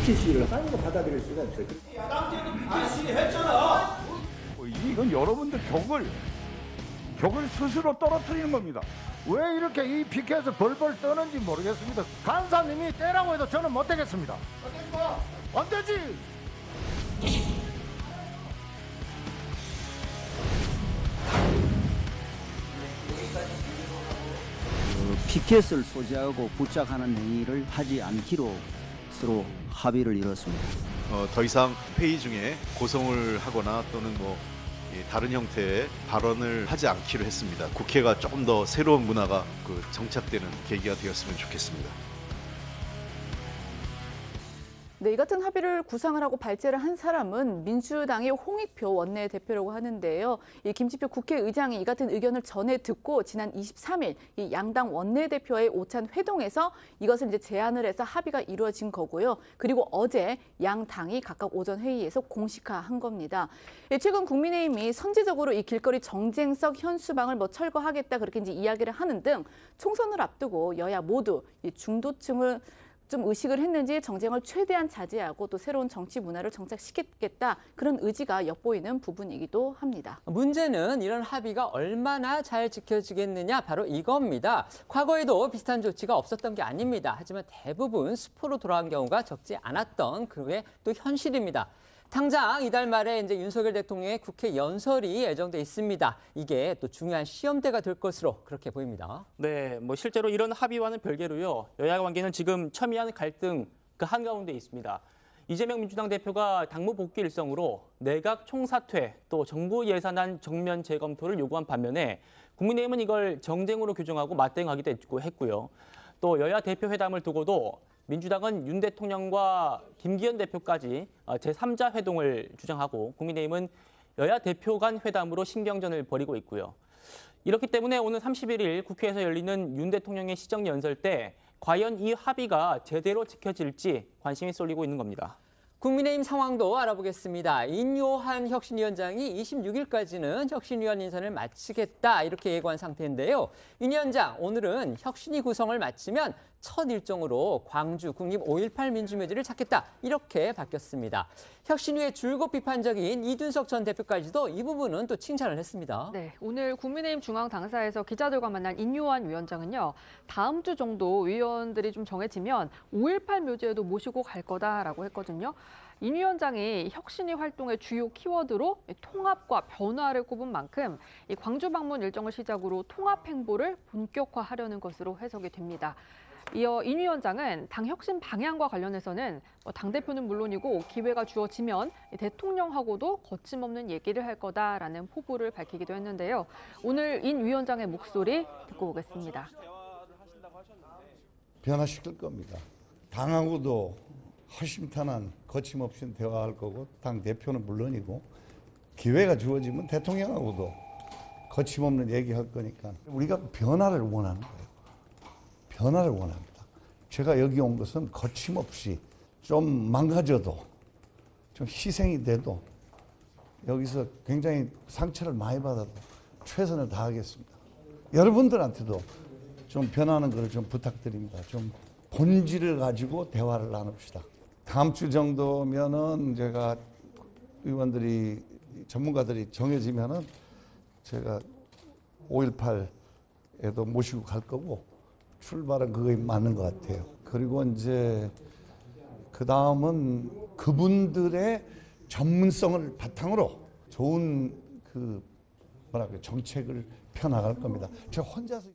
피켓을 하는 거 받아들일 수가 없어요. 야당제는 피켓 시위했잖아. 이건 여러분들 격을 스스로 떨어뜨리는 겁니다. 왜 이렇게 이 피켓을 벌벌 떠는지 모르겠습니다. 간사님이 떼라고 해도 저는 못 되겠습니다. 안 되지. 피켓을 소지하고 부착하는 행위를 하지 않기로 서로 합의를 이뤘습니다. 더 이상 회의 중에 고성을 하거나 또는 다른 형태의 발언을 하지 않기로 했습니다. 국회가 조금 더 새로운 문화가 정착되는 계기가 되었으면 좋겠습니다. 네, 이 같은 합의를 구상을 하고 발제를 한 사람은 민주당의 홍익표 원내대표라고 하는데요. 이 김지표 국회의장이 이 같은 의견을 전해 듣고 지난 23일 이 양당 원내대표의 오찬 회동에서 이것을 이제 제안을 해서 합의가 이루어진 거고요. 그리고 어제 양 당이 각각 오전 회의에서 공식화한 겁니다. 최근 국민의힘이 선제적으로 이 길거리 정쟁석 현수막을 철거하겠다 그렇게 이제 이야기를 하는 등 총선을 앞두고 여야 모두 이 중도층을 좀 의식을 했는지 정쟁을 최대한 자제하고 또 새로운 정치 문화를 정착시키겠다 그런 의지가 엿보이는 부분이기도 합니다. 문제는 이런 합의가 얼마나 잘 지켜지겠느냐 바로 이겁니다. 과거에도 비슷한 조치가 없었던 게 아닙니다. 하지만 대부분 수포로 돌아간 경우가 적지 않았던 그게 또 현실입니다. 당장 이달 말에 이제 윤석열 대통령의 국회 연설이 예정돼 있습니다. 이게 또 중요한 시험대가 될 것으로 그렇게 보입니다. 네, 실제로 이런 합의와는 별개로요. 여야 관계는 지금 첨예한 갈등 그 한가운데 있습니다. 이재명 민주당 대표가 당무 복귀 일성으로 내각 총사퇴 또 정부 예산안 정면 재검토를 요구한 반면에 국민의힘은 이걸 정쟁으로 규정하고 맞대응하기도 했고요. 또 여야 대표 회담을 두고도 민주당은 윤 대통령과 김기현 대표까지 제3자 회동을 주장하고 국민의힘은 여야 대표 간 회담으로 신경전을 벌이고 있고요. 이렇기 때문에 오늘 31일 국회에서 열리는 윤 대통령의 시정연설 때 과연 이 합의가 제대로 지켜질지 관심이 쏠리고 있는 겁니다. 국민의힘 상황도 알아보겠습니다. 인요한 혁신위원장이 26일까지는 혁신위원 인선을 마치겠다 이렇게 예고한 상태인데요. 인 위원장 오늘은 혁신위 구성을 마치면 첫 일정으로 광주 국립 5.18 민주묘지를 찾겠다 이렇게 바뀌었습니다. 혁신위의 줄곧 비판적인 이준석 전 대표까지도 이 부분은 또 칭찬을 했습니다. 네, 오늘 국민의힘 중앙당사에서 기자들과 만난 인요한 위원장은요. 다음 주 정도 위원들이 좀 정해지면 5.18 묘지에도 모시고 갈 거다라고 했거든요. 인 위원장이 혁신위 활동의 주요 키워드로 통합과 변화를 꼽은 만큼 이 광주 방문 일정을 시작으로 통합 행보를 본격화하려는 것으로 해석이 됩니다. 이어 인 위원장은 당 혁신 방향과 관련해서는 당대표는 물론이고 기회가 주어지면 대통령하고도 거침없는 얘기를 할 거다라는 포부를 밝히기도 했는데요. 오늘 인 위원장의 목소리 듣고 오겠습니다. 변화시킬 겁니다. 당하고도 허심탄회한 거침없이 대화할 거고 당 대표는 물론이고 기회가 주어지면 대통령하고도 거침없는 얘기할 거니까 우리가 변화를 원하는 거예요. 변화를 원합니다. 제가 여기 온 것은 거침없이 좀 망가져도 좀 희생이 돼도 여기서 굉장히 상처를 많이 받아도 최선을 다하겠습니다. 여러분들한테도 좀 변하는 것을 좀 부탁드립니다. 좀 본질을 가지고 대화를 나눕시다. 다음 주 정도면은 제가 의원들이 전문가들이 정해지면은 제가 5.18에도 모시고 갈 거고 출발은 그거에 맞는 것 같아요. 그리고 이제 그 다음은 그분들의 전문성을 바탕으로 좋은 정책을 펴나갈 겁니다. 제가 혼자서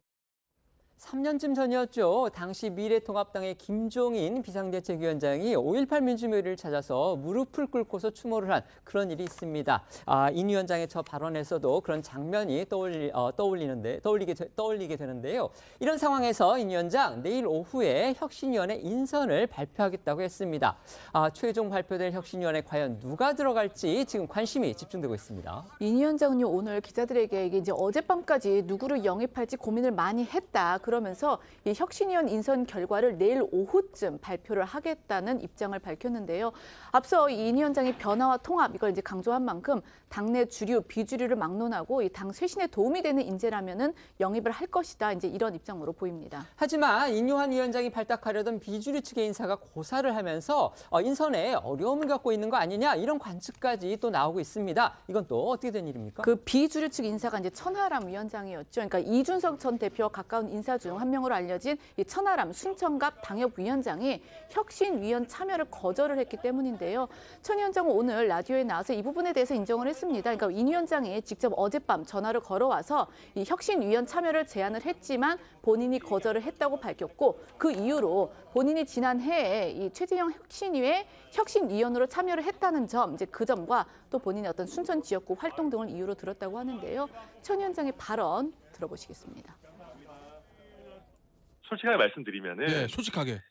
3년쯤 전이었죠. 당시 미래통합당의 김종인 비상대책위원장이 5.18 민주묘지를 찾아서 무릎을 꿇고서 추모를 한 그런 일이 있습니다. 인 위원장의 저 발언에서도 그런 장면이 떠올리게 되는데요. 이런 상황에서 인 위원장 내일 오후에 혁신위원회 인선을 발표하겠다고 했습니다. 최종 발표될 혁신위원회 과연 누가 들어갈지 지금 관심이 집중되고 있습니다. 인 위원장은요 오늘 기자들에게 이제 어젯밤까지 누구를 영입할지 고민을 많이 했다. 그러면서 이 혁신위원 인선 결과를 내일 오후쯤 발표를 하겠다는 입장을 밝혔는데요. 앞서 인 위원장이 변화와 통합 이걸 이제 강조한 만큼 당내 주류, 비주류를 막론하고 이 당 쇄신에 도움이 되는 인재라면은 영입을 할 것이다. 이제 이런 입장으로 보입니다. 하지만 인요한 위원장이 발탁하려던 비주류 측의 인사가 고사를 하면서 인선에 어려움을 겪고 있는 거 아니냐 이런 관측까지 또 나오고 있습니다. 이건 또 어떻게 된 일입니까? 그 비주류 측 인사가 이제 천하람 위원장이었죠. 그러니까 이준석 전 대표와 가까운 인사 중 한 명으로 알려진 이 천하람 순천갑 당협위원장이 혁신위원 참여를 거절을 했기 때문인데요. 천 위원장은 오늘 라디오에 나와서 이 부분에 대해서 인정을 했습니다. 그러니까 인 위원장이 직접 어젯밤 전화를 걸어와서 이 혁신위원 참여를 제안을 했지만 본인이 거절을 했다고 밝혔고 그 이유로 본인이 지난 해에 이 최재형 혁신위에 혁신위원으로 참여를 했다는 점, 이제 그 점과 또 본인의 어떤 순천 지역구 활동 등을 이유로 들었다고 하는데요. 천 위원장의 발언 들어보시겠습니다. 솔직하게 말씀드리면은 네, 솔직하게.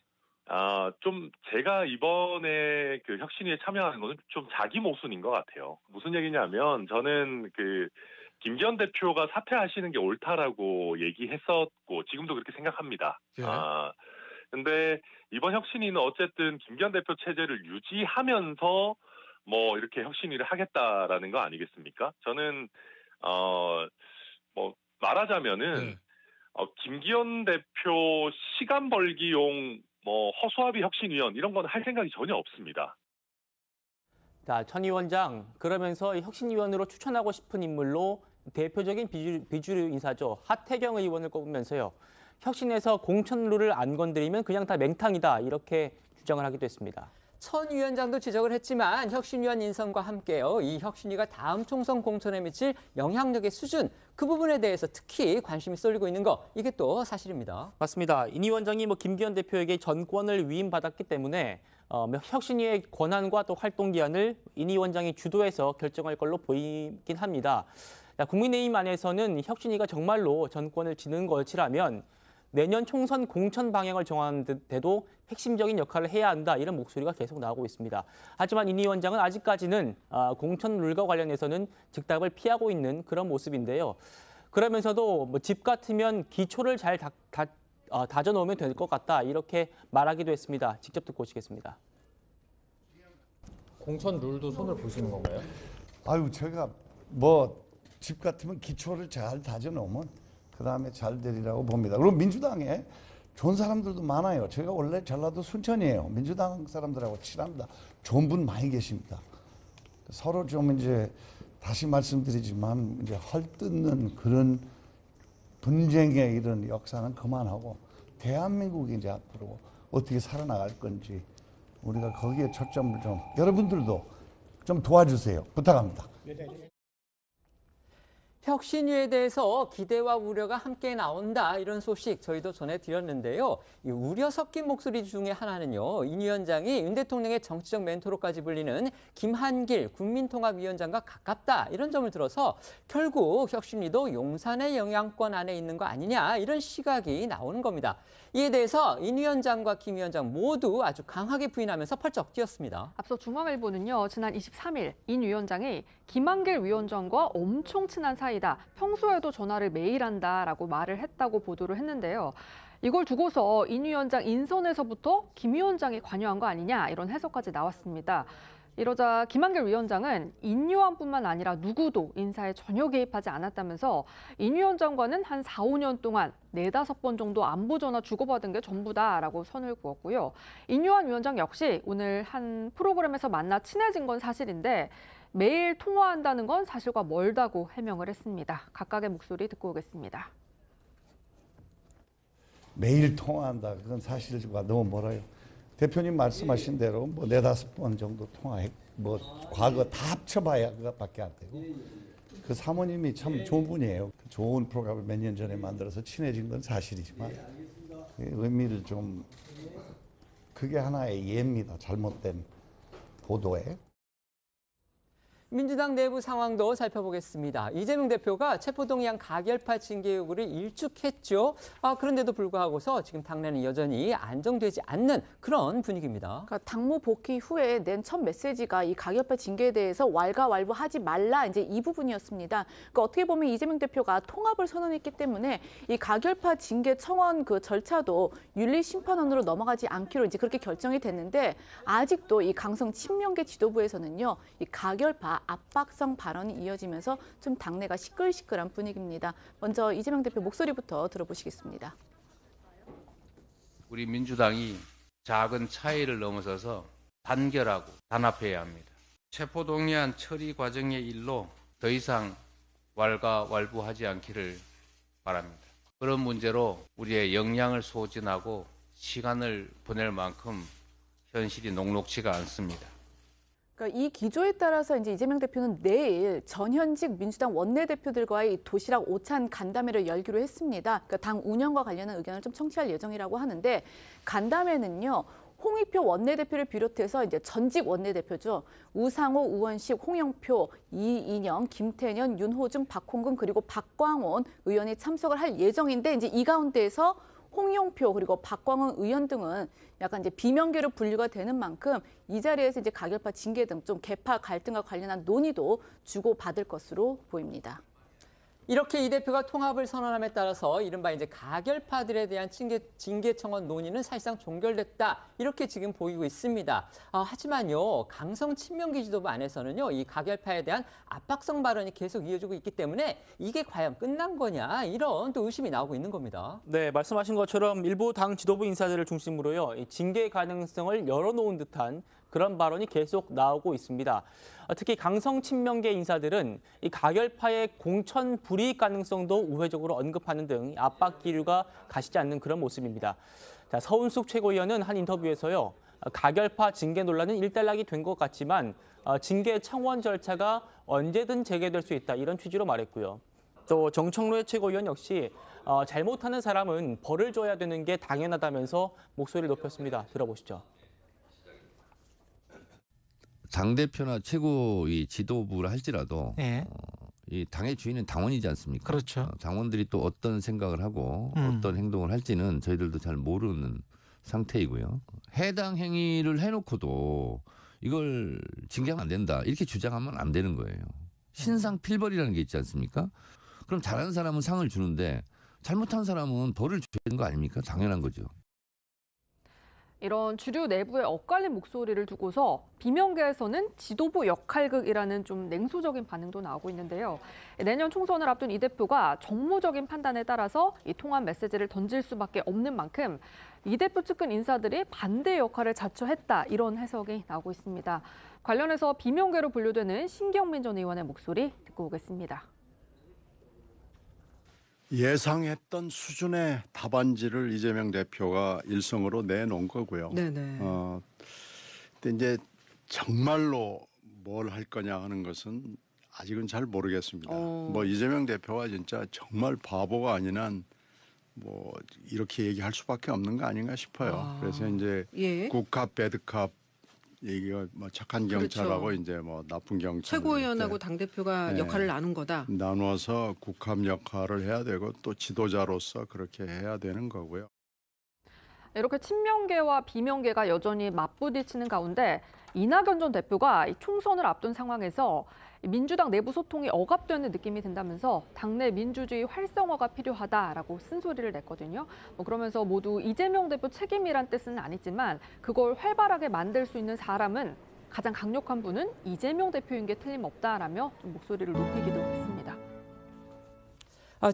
좀 제가 이번에 그 혁신위에 참여하는 거는 좀 자기 모순인 것 같아요. 무슨 얘기냐면 저는 그 김기현 대표가 사퇴하시는 게 옳다라고 얘기했었고 지금도 그렇게 생각합니다. 예. 근데 이번 혁신위는 어쨌든 김기현 대표 체제를 유지하면서 뭐 이렇게 혁신위를 하겠다라는 거 아니겠습니까? 저는 뭐 말하자면은 김기현 대표 시간 벌기용 뭐 허수아비 혁신위원 이런 건 할 생각이 전혀 없습니다. 자, 천 위원장 그러면서 혁신위원으로 추천하고 싶은 인물로 대표적인 비주류 인사죠. 하태경 의원을 꼽으면서요. 혁신에서 공천 룰을 안 건드리면 그냥 다 맹탕이다 이렇게 주장을 하기도 했습니다. 천 위원장도 지적을 했지만 혁신위원 인선과 함께요. 이 혁신위가 다음 총선 공천에 미칠 영향력의 수준 그 부분에 대해서 특히 관심이 쏠리고 있는 거 이게 또 사실입니다. 맞습니다. 인 위원장이 김기현 대표에게 전권을 위임받았기 때문에 혁신위의 권한과 또 활동 기한을 인 위원장이 주도해서 결정할 걸로 보이긴 합니다. 국민의힘 안에서는 혁신위가 정말로 전권을 지는 것이라면 내년 총선 공천 방향을 정하는 데도 핵심적인 역할을 해야 한다 이런 목소리가 계속 나오고 있습니다. 하지만 인 위원장은 아직까지는 공천 룰과 관련해서는 즉답을 피하고 있는 그런 모습인데요. 그러면서도 집 같으면 기초를 잘 다져놓으면 될 것 같다 이렇게 말하기도 했습니다. 직접 듣고 오시겠습니다. 공천 룰도 손을 보시는 건가요? 제가 집 같으면 기초를 잘 다져놓으면 그 다음에 잘 되리라고 봅니다. 그리고 민주당에 좋은 사람들도 많아요. 제가 원래 전라도 순천이에요. 민주당 사람들하고 친합니다. 좋은 분 많이 계십니다. 서로 좀 이제 다시 말씀드리지만 이제 헐뜯는 그런 분쟁의 이런 역사는 그만하고 대한민국이 이제 앞으로 어떻게 살아나갈 건지 우리가 거기에 초점을 좀 여러분들도 좀 도와주세요. 부탁합니다. 혁신위에 대해서 기대와 우려가 함께 나온다 이런 소식 저희도 전해드렸는데요. 이 우려 섞인 목소리 중에 하나는요. 인 위원장이 윤 대통령의 정치적 멘토로까지 불리는 김한길 국민통합위원장과 가깝다 이런 점을 들어서 결국 혁신위도 용산의 영향권 안에 있는 거 아니냐 이런 시각이 나오는 겁니다. 이에 대해서 인 위원장과 김 위원장 모두 아주 강하게 부인하면서 펄쩍 뛰었습니다. 앞서 중앙일보는요. 지난 23일 인 위원장이 김한길 위원장과 엄청 친한 사이다. 평소에도 전화를 매일 한다라고 말을 했다고 보도를 했는데요. 이걸 두고서 인 위원장 인선에서부터 김 위원장이 관여한 거 아니냐 이런 해석까지 나왔습니다. 이러자 김한길 위원장은 인 요한뿐만 아니라 누구도 인사에 전혀 개입하지 않았다면서 인 위원장과는 한 4, 5년 동안 4-5번 정도 안부 전화 주고받은 게 전부다라고 선을 그었고요. 인 요한 위원장 역시 오늘 한 프로그램에서 만나 친해진 건 사실인데 매일 통화한다는 건 사실과 멀다고 해명을 했습니다. 각각의 목소리 듣고 오겠습니다. 매일 통화한다. 그건 사실과 너무 멀어요. 대표님 말씀하신 대로 뭐 4-5번 정도 통화했고 뭐 과거 다 합쳐봐야 그것밖에 안 되고 그 사모님이 참 좋은 분이에요. 좋은 프로그램을 몇 년 전에 만들어서 친해진 건 사실이지만 의미를 좀 그게 하나의 예입니다. 잘못된 보도에. 민주당 내부 상황도 살펴보겠습니다. 이재명 대표가 체포동의안 가결파 징계 요구를 일축했죠. 그런데도 불구하고서 지금 당내는 여전히 안정되지 않는 그런 분위기입니다. 그러니까 당무 복귀 후에 낸 첫 메시지가 이 가결파 징계에 대해서 왈가왈부하지 말라 이제 이 부분이었습니다. 그러니까 어떻게 보면 이재명 대표가 통합을 선언했기 때문에 이 가결파 징계 청원 그 절차도 윤리심판원으로 넘어가지 않기로 이제 그렇게 결정이 됐는데 아직도 이 강성 친명계 지도부에서는요 이 가결파 압박성 발언이 이어지면서 좀 당내가 시끌시끌한 분위기입니다. 먼저 이재명 대표 목소리부터 들어보시겠습니다. 우리 민주당이 작은 차이를 넘어서서 단결하고 단합해야 합니다. 체포동의안 처리 과정의 일로 더 이상 왈가왈부하지 않기를 바랍니다. 그런 문제로 우리의 역량을 소진하고 시간을 보낼 만큼 현실이 녹록지가 않습니다. 그러니까 이 기조에 따라서 이제 이재명 대표는 내일 전현직 민주당 원내대표들과의 도시락 오찬 간담회를 열기로 했습니다. 그러니까 당 운영과 관련한 의견을 좀 청취할 예정이라고 하는데 간담회는요. 홍익표 원내대표를 비롯해서 이제 전직 원내대표죠. 우상호, 우원식, 홍영표, 이인영, 김태년, 윤호중, 박홍근 그리고 박광온 의원이 참석을 할 예정인데 이제 이 가운데에서 홍영표 그리고 박광원 의원 등은 약간 이제 비명계로 분류가 되는 만큼 이 자리에서 이제 가결파 징계 등 좀 계파 갈등과 관련한 논의도 주고받을 것으로 보입니다. 이렇게 이 대표가 통합을 선언함에 따라서 이른바 이제 가결파들에 대한 징계 청원 논의는 사실상 종결됐다 이렇게 지금 보이고 있습니다. 하지만요 강성 친명계 지도부 안에서는요 이 가결파에 대한 압박성 발언이 계속 이어지고 있기 때문에 이게 과연 끝난 거냐 이런 또 의심이 나오고 있는 겁니다. 네, 말씀하신 것처럼 일부 당 지도부 인사들을 중심으로요 이 징계 가능성을 열어놓은 듯한 그런 발언이 계속 나오고 있습니다. 특히 강성 친명계 인사들은 이 가결파의 공천 불이익 가능성도 우회적으로 언급하는 등 압박 기류가 가시지 않는 그런 모습입니다. 자, 서은숙 최고위원은 한 인터뷰에서요. 가결파 징계 논란은 일단락이 된 것 같지만 징계 청원 절차가 언제든 재개될 수 있다 이런 취지로 말했고요. 또 정청래 최고위원 역시 잘못하는 사람은 벌을 줘야 되는 게 당연하다면서 목소리를 높였습니다. 들어보시죠. 당대표나 최고위 지도부를 할지라도 네. 이 당의 주인은 당원이지 않습니까? 그렇죠. 당원들이 또 어떤 생각을 하고 어떤 행동을 할지는 저희들도 잘 모르는 상태이고요. 해당 행위를 해놓고도 이걸 징계하면 안 된다 이렇게 주장하면 안 되는 거예요. 신상필벌이라는 게 있지 않습니까? 그럼 잘하는 사람은 상을 주는데 잘못한 사람은 벌을 줘야 되는 거 아닙니까? 당연한 거죠. 이런 주류 내부의 엇갈린 목소리를 두고서 비명계에서는 지도부 역할극이라는 좀 냉소적인 반응도 나오고 있는데요. 내년 총선을 앞둔 이 대표가 정무적인 판단에 따라서 이 통합 메시지를 던질 수밖에 없는 만큼 이 대표 측근 인사들이 반대 역할을 자처했다 이런 해석이 나오고 있습니다. 관련해서 비명계로 분류되는 신경민 전 의원의 목소리 듣고 오겠습니다. 예상했던 수준의 답안지를 이재명 대표가 일성으로 내놓은 거고요. 네네. 근데 이제 정말로 뭘 할 거냐 하는 것은 아직은 잘 모르겠습니다. 뭐 이재명 대표가 진짜 정말 바보가 아닌 한 뭐 이렇게 얘기할 수밖에 없는 거 아닌가 싶어요. 그래서 이제 예. 굿캅, 배드캅 얘기가 뭐 착한 경찰하고 그렇죠. 이제 뭐 나쁜 경찰 최고위원하고 당대표가 네. 역할을 나눈 거다. 나누어서 국합 역할을 해야 되고 또 지도자로서 그렇게 해야 되는 거고요. 이렇게 친명계와 비명계가 여전히 맞부딪히는 가운데 이낙연 전 대표가 이 총선을 앞둔 상황에서 민주당 내부 소통이 억압되는 느낌이 든다면서 당내 민주주의 활성화가 필요하다라고 쓴소리를 냈거든요. 그러면서 모두 이재명 대표 책임이란 뜻은 아니지만 그걸 활발하게 만들 수 있는 사람은 가장 강력한 분은 이재명 대표인 게 틀림없다라며 좀 목소리를 높이기도 했습니다.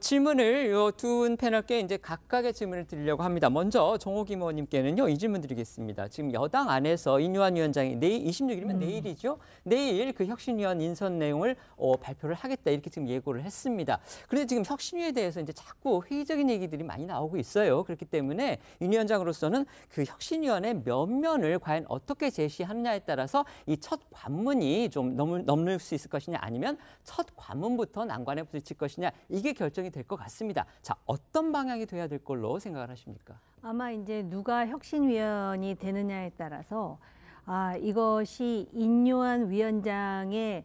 질문을 요 두 패널께 이제 각각의 질문을 드리려고 합니다. 먼저 정호김 의원님께는요, 이 질문 드리겠습니다. 지금 여당 안에서 인유한 위원장이 내일 26일이면 내일이죠. 내일 그 혁신위원 인선 내용을 발표를 하겠다 이렇게 지금 예고를 했습니다. 그런데 지금 혁신위에 대해서 이제 자꾸 회의적인 얘기들이 많이 나오고 있어요. 그렇기 때문에 윤 위원장으로서는 그 혁신위원의 면면을 과연 어떻게 제시하느냐에 따라서 이 첫 관문이 좀 넘을 수 있을 것이냐 아니면 첫 관문부터 난관에 부딪힐 것이냐 이게 결정이 될 것 같습니다. 자, 어떤 방향이 돼야 될 걸로 생각을 하십니까? 아마 이제 누가 혁신위원이 되느냐에 따라서 이것이 인요한 위원장의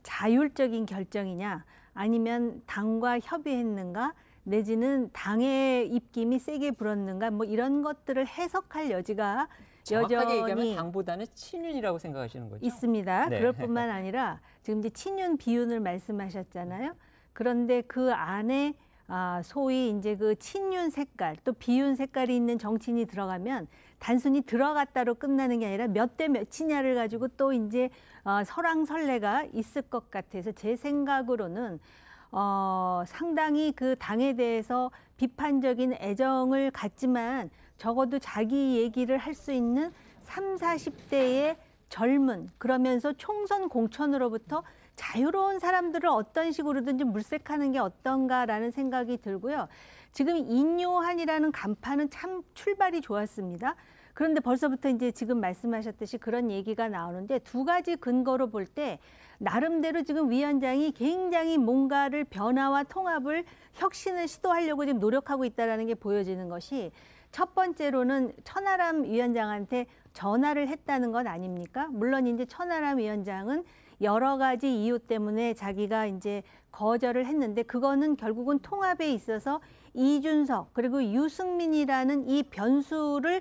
자율적인 결정이냐 아니면 당과 협의했는가 내지는 당의 입김이 세게 불었는가 뭐 이런 것들을 해석할 여지가 정확하게 얘기하면 여전히 당보다는 친윤이라고 생각하시는 거죠? 있습니다. 네. 그럴 뿐만 아니라 지금 이제 친윤 비윤을 말씀하셨잖아요. 그런데 그 안에 소위 이제 그 친윤 색깔 또 비윤 색깔이 있는 정치인이 들어가면 단순히 들어갔다로 끝나는 게 아니라 몇 대 몇이냐를 가지고 또 이제 설왕설래가 있을 것 같아서 제 생각으로는 상당히 그 당에 대해서 비판적인 애정을 갖지만 적어도 자기 얘기를 할 수 있는 30, 40대의 젊은 그러면서 총선 공천으로부터 자유로운 사람들을 어떤 식으로든 좀 물색하는 게 어떤가라는 생각이 들고요. 지금 인요한이라는 간판은 참 출발이 좋았습니다. 그런데 벌써부터 이제 지금 말씀하셨듯이 그런 얘기가 나오는데 두 가지 근거로 볼 때 나름대로 지금 위원장이 굉장히 뭔가를 변화와 통합을 혁신을 시도하려고 지금 노력하고 있다는 게 보여지는 것이 첫 번째로는 천하람 위원장한테 전화를 했다는 건 아닙니까? 물론 이제 천하람 위원장은 여러 가지 이유 때문에 자기가 이제 거절을 했는데 그거는 결국은 통합에 있어서 이준석 그리고 유승민이라는 이 변수를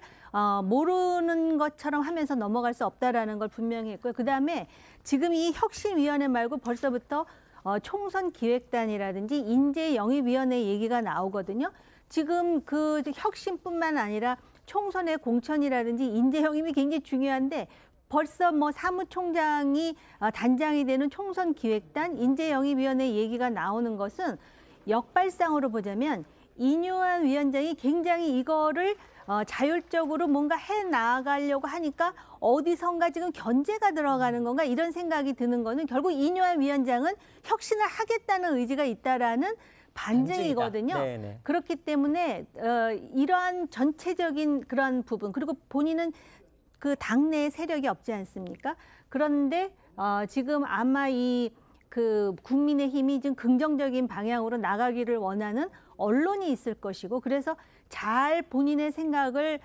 모르는 것처럼 하면서 넘어갈 수 없다라는 걸 분명히 했고요. 그다음에 지금 이 혁신위원회 말고 벌써부터 총선 기획단이라든지 인재영입위원회 얘기가 나오거든요. 지금 그 혁신뿐만 아니라 총선의 공천이라든지 인재영입이 굉장히 중요한데 벌써 뭐 사무총장이 단장이 되는 총선기획단 인재영입위원회 얘기가 나오는 것은 역발상으로 보자면 인요한 위원장이 굉장히 이거를 자율적으로 뭔가 해 나가려고 하니까 어디선가 지금 견제가 들어가는 건가 이런 생각이 드는 거는 결국 인요한 위원장은 혁신을 하겠다는 의지가 있다라는 반증이거든요. 네네. 그렇기 때문에 이러한 전체적인 그런 부분 그리고 본인은 그 당내에 세력이 없지 않습니까? 그런데 지금 아마 이 그 국민의힘이 지금 긍정적인 방향으로 나가기를 원하는 언론이 있을 것이고 그래서 잘 본인의 생각을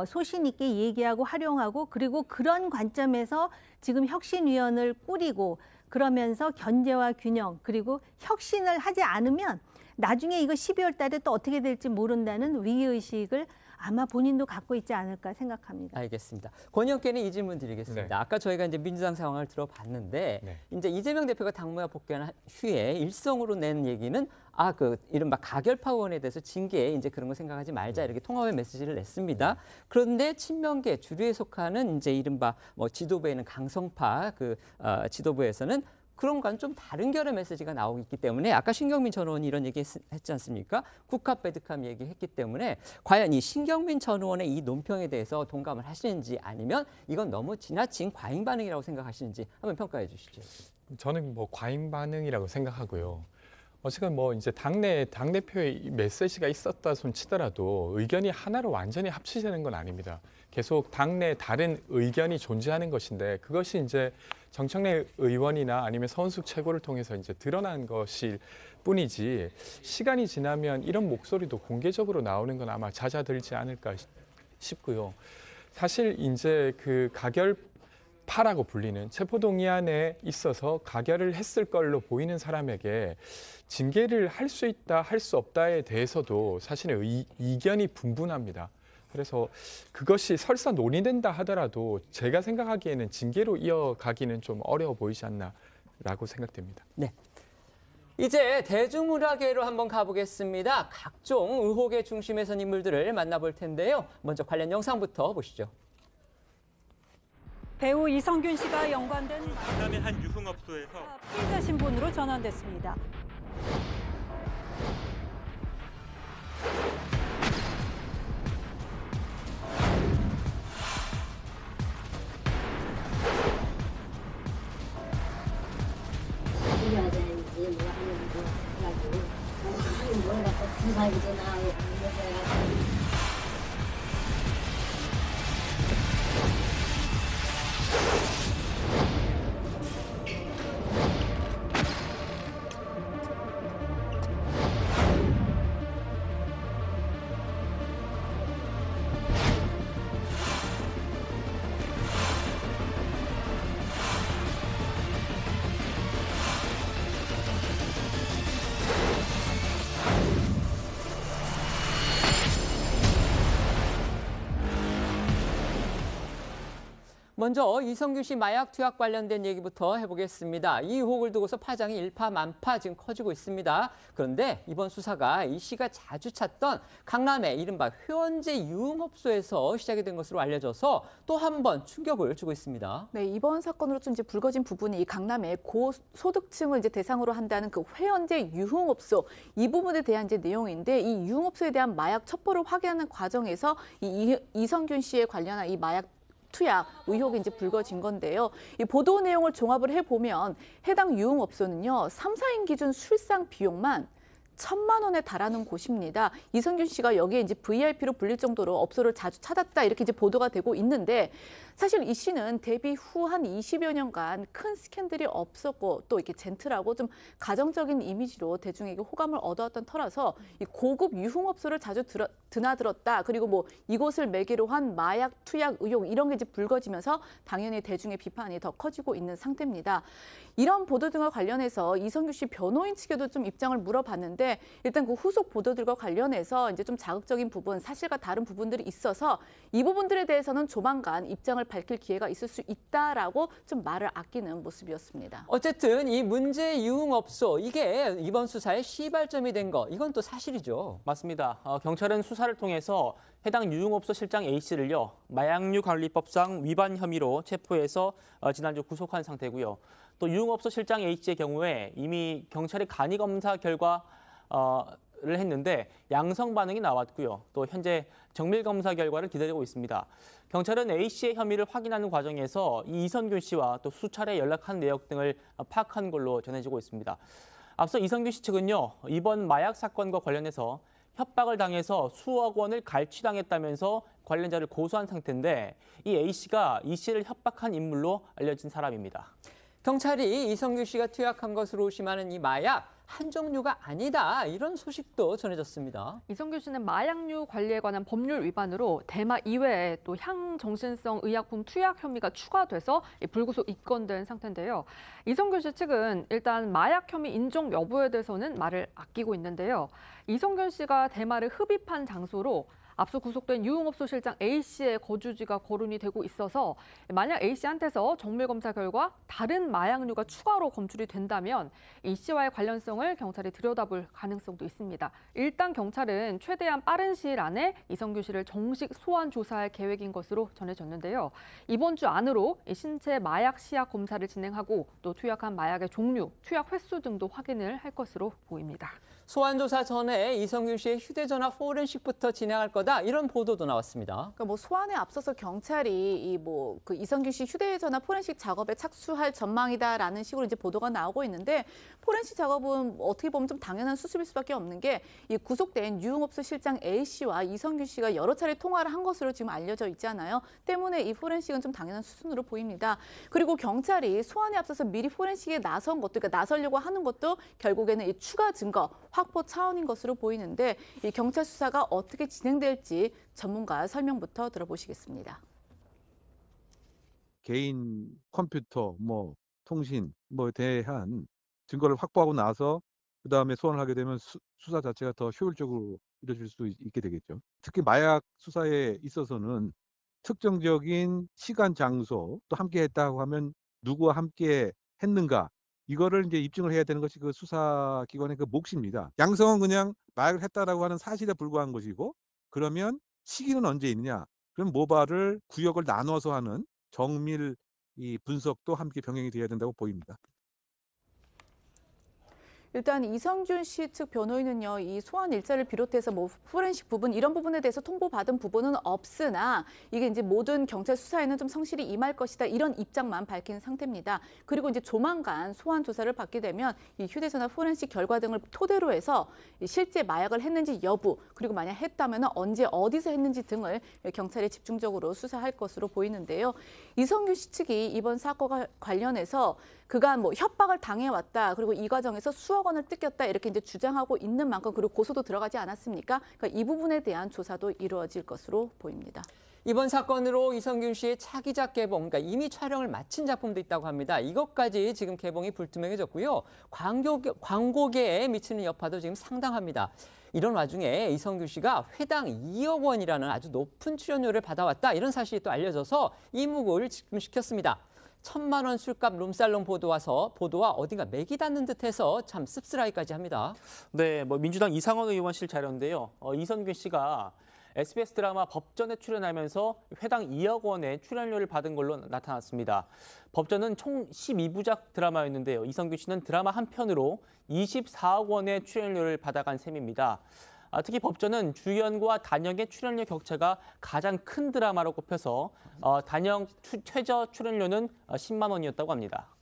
소신 있게 얘기하고 활용하고 그리고 그런 관점에서 지금 혁신위원을 꾸리고 그러면서 견제와 균형 그리고 혁신을 하지 않으면 나중에 이거 12월 달에 또 어떻게 될지 모른다는 위기의식을 아마 본인도 갖고 있지 않을까 생각합니다. 알겠습니다. 권 의원께는 이 질문 드리겠습니다. 네. 아까 저희가 이제 민주당 상황을 들어봤는데 네. 이제 이재명 대표가 당무에 복귀한 후에 일성으로 낸 얘기는 그 이른바 가결파 의원에 대해서 징계 이제 그런 거 생각하지 말자 이렇게 통합의 메시지를 냈습니다. 그런데 친명계 주류에 속하는 이제 이른바 지도부에 있는 강성파 지도부에서는 그런 건 좀 다른 결의 메시지가 나오고 있기 때문에 아까 신경민 전 의원이 이런 얘기 했지 않습니까? 국합 배드캄 얘기했기 때문에 과연 이 신경민 전 의원의 이 논평에 대해서 동감을 하시는지 아니면 이건 너무 지나친 과잉 반응이라고 생각하시는지 한번 평가해 주시죠. 저는 과잉 반응이라고 생각하고요. 어쨌든 이제 당대표의 메시지가 있었다 손 치더라도 의견이 하나로 완전히 합치자는 건 아닙니다. 계속 당내 다른 의견이 존재하는 것인데 그것이 이제 정청래 의원이나 아니면 서은숙 최고를 통해서 이제 드러난 것일 뿐이지 시간이 지나면 이런 목소리도 공개적으로 나오는 건 아마 잦아들지 않을까 싶고요. 사실 이제 가결파라고 불리는 체포동의안에 있어서 가결을 했을 걸로 보이는 사람에게 징계를 할 수 있다, 할 수 없다에 대해서도 사실은 이견이 분분합니다. 그래서 그것이 설사 논의된다 하더라도 제가 생각하기에는 징계로 이어가기는 좀 어려워 보이지 않나라고 생각됩니다. 네. 이제 대중문화계로 한번 가보겠습니다. 각종 의혹의 중심에 선 인물들을 만나볼 텐데요. 먼저 관련 영상부터 보시죠. 배우 이성균 씨가 연관된 강남의 한 유흥업소에서 피의자 신분으로 전환됐습니다. 먼저 이성균 씨 마약 투약 관련된 얘기부터 해보겠습니다. 이 의혹을 두고서 파장이 일파만파 지금 커지고 있습니다. 그런데 이번 수사가 이 씨가 자주 찾던 강남의 이른바 회원제 유흥업소에서 시작이 된 것으로 알려져서 또 한 번 충격을 주고 있습니다. 네, 이번 사건으로 좀 이제 불거진 부분이 이 강남의 고소득층을 이제 대상으로 한다는 그 회원제 유흥업소 이 부분에 대한 이제 내용인데 이 유흥업소에 대한 마약 첩보를 확인하는 과정에서 이성균 씨에 관련한 이 마약 투약 의혹이 이제 불거진 건데요. 이 보도 내용을 종합을 해보면 해당 유흥업소는요. 3, 4인 기준 술상 비용만 1,000만 원에 달하는 곳입니다. 이성균 씨가 여기에 이제 VIP로 불릴 정도로 업소를 자주 찾았다 이렇게 이제 보도가 되고 있는데 사실 이 씨는 데뷔 후 한 20여 년간 큰 스캔들이 없었고 또 이렇게 젠틀하고 좀 가정적인 이미지로 대중에게 호감을 얻어왔던 터라서 이 고급 유흥업소를 자주 드나들었다. 그리고 뭐 이곳을 매개로 한 마약 투약 의혹 이런 게 이제 불거지면서 당연히 대중의 비판이 더 커지고 있는 상태입니다. 이런 보도 등과 관련해서 이성균 씨 변호인 측에도 좀 입장을 물어봤는데 일단 그 후속 보도들과 관련해서 이제 좀 자극적인 부분, 사실과 다른 부분들이 있어서 이 부분들에 대해서는 조만간 입장을 밝힐 기회가 있을 수 있다라고 좀 말을 아끼는 모습이었습니다. 어쨌든 이 문제 유흥업소 이게 이번 수사의 시발점이 된 거 이건 또 사실이죠. 맞습니다. 경찰은 수사를 통해서 해당 유흥업소 실장 A씨를요. 마약류 관리법상 위반 혐의로 체포해서 지난주 구속한 상태고요. 또 유흥업소 실장 A씨의 경우에 이미 경찰이 간이 검사 결과를 했는데 양성 반응이 나왔고요. 또 현재 정밀 검사 결과를 기다리고 있습니다. 경찰은 A씨의 혐의를 확인하는 과정에서 이성균 씨와 또 수차례 연락한 내역 등을 파악한 걸로 전해지고 있습니다. 앞서 이성균 씨 측은요. 이번 마약 사건과 관련해서 협박을 당해서 수억 원을 갈취당했다면서 관련자를 고소한 상태인데 이 A씨가 이 씨를 협박한 인물로 알려진 사람입니다. 경찰이 이성균 씨가 투약한 것으로 의심하는 이 마약 한 종류가 아니다 이런 소식도 전해졌습니다. 이성균 씨는 마약류 관리에 관한 법률 위반으로 대마 이외에 또 향정신성 의약품 투약 혐의가 추가돼서 불구속 입건된 상태인데요. 이성균 씨 측은 일단 마약 혐의 인정 여부에 대해서는 말을 아끼고 있는데요. 이성균 씨가 대마를 흡입한 장소로 앞서 구속된 유흥업소 실장 A씨의 거주지가 거론이 되고 있어서 만약 A씨한테서 정밀 검사 결과 다른 마약류가 추가로 검출이 된다면 A씨와의 관련성을 경찰이 들여다볼 가능성도 있습니다. 일단 경찰은 최대한 빠른 시일 안에 이성균 씨를 정식 소환 조사할 계획인 것으로 전해졌는데요. 이번 주 안으로 신체 마약 시약 검사를 진행하고 또 투약한 마약의 종류, 투약 횟수 등도 확인을 할 것으로 보입니다. 소환 조사 전에 이성균 씨의 휴대전화 포렌식부터 진행할 거다 이런 보도도 나왔습니다. 그러니까 뭐 소환에 앞서서 경찰이 그 이성균 씨 휴대전화 포렌식 작업에 착수할 전망이다라는 식으로 이제 보도가 나오고 있는데 포렌식 작업은 어떻게 보면 좀 당연한 수습일 수밖에 없는 게 이 구속된 유흥업소 실장 A 씨와 이성균 씨가 여러 차례 통화를 한 것으로 지금 알려져 있잖아요. 때문에 이 포렌식은 좀 당연한 수순으로 보입니다. 그리고 경찰이 소환에 앞서서 미리 포렌식에 나선 것도, 그러니까 나서려고 하는 것도 결국에는 이 추가 증거 확보 차원인 것으로 보이는데 이 경찰 수사가 어떻게 진행될지 전문가 설명부터 들어보시겠습니다. 개인 컴퓨터, 통신, 대한 증거를 확보하고 나서 그다음에 소환을 하게 되면 수사 자체가 더 효율적으로 이루어질 수 있게 되겠죠. 특히 마약 수사에 있어서는 특정적인 시간, 장소, 또 함께 했다고 하면 누구와 함께 했는가, 이거를 이제 입증을 해야 되는 것이 그 수사기관의 그 몫입니다. 양성은 그냥 마약을 했다라고 하는 사실에 불과한 것이고, 그러면 시기는 언제 있느냐? 그럼 모발을 구역을 나눠서 하는 정밀 이 분석도 함께 병행이 돼야 된다고 보입니다. 일단 이성균 씨 측 변호인은요, 이 소환 일자를 비롯해서 포렌식 부분 이런 부분에 대해서 통보받은 부분은 없으나 이게 이제 모든 경찰 수사에는 좀 성실히 임할 것이다 이런 입장만 밝힌 상태입니다. 그리고 이제 조만간 소환 조사를 받게 되면 이 휴대전화 포렌식 결과 등을 토대로 해서 실제 마약을 했는지 여부, 그리고 만약 했다면 언제 어디서 했는지 등을 경찰이 집중적으로 수사할 것으로 보이는데요. 이성균 씨 측이 이번 사건과 관련해서 그간 협박을 당해왔다, 그리고 이 과정에서 수억 원을 뜯겼다 이렇게 이제 주장하고 있는 만큼, 그리고 고소도 들어가지 않았습니까? 그러니까 이 부분에 대한 조사도 이루어질 것으로 보입니다. 이번 사건으로 이성균 씨의 차기작 개봉, 그러니까 이미 촬영을 마친 작품도 있다고 합니다. 이것까지 지금 개봉이 불투명해졌고요. 광고계에 미치는 여파도 지금 상당합니다. 이런 와중에 이성균 씨가 회당 2억 원이라는 아주 높은 출연료를 받아왔다, 이런 사실이 또 알려져서 이목을 집중시켰습니다. 1,000만 원 술값 룸살롱 보도와 어딘가 맥이 닿는 듯해서 참 씁쓸하기까지 합니다. 네, 민주당 이상원 의원실 자료인데요. 이성균 씨가 SBS 드라마 법전에 출연하면서 회당 2억 원의 출연료를 받은 걸로 나타났습니다. 법전은 총 12부작 드라마였는데요. 이성균 씨는 드라마 한 편으로 24억 원의 출연료를 받아간 셈입니다. 특히 법전은 주연과 단역의 출연료 격차가 가장 큰 드라마로 꼽혀서 단역 최저 출연료는 10만 원이었다고 합니다.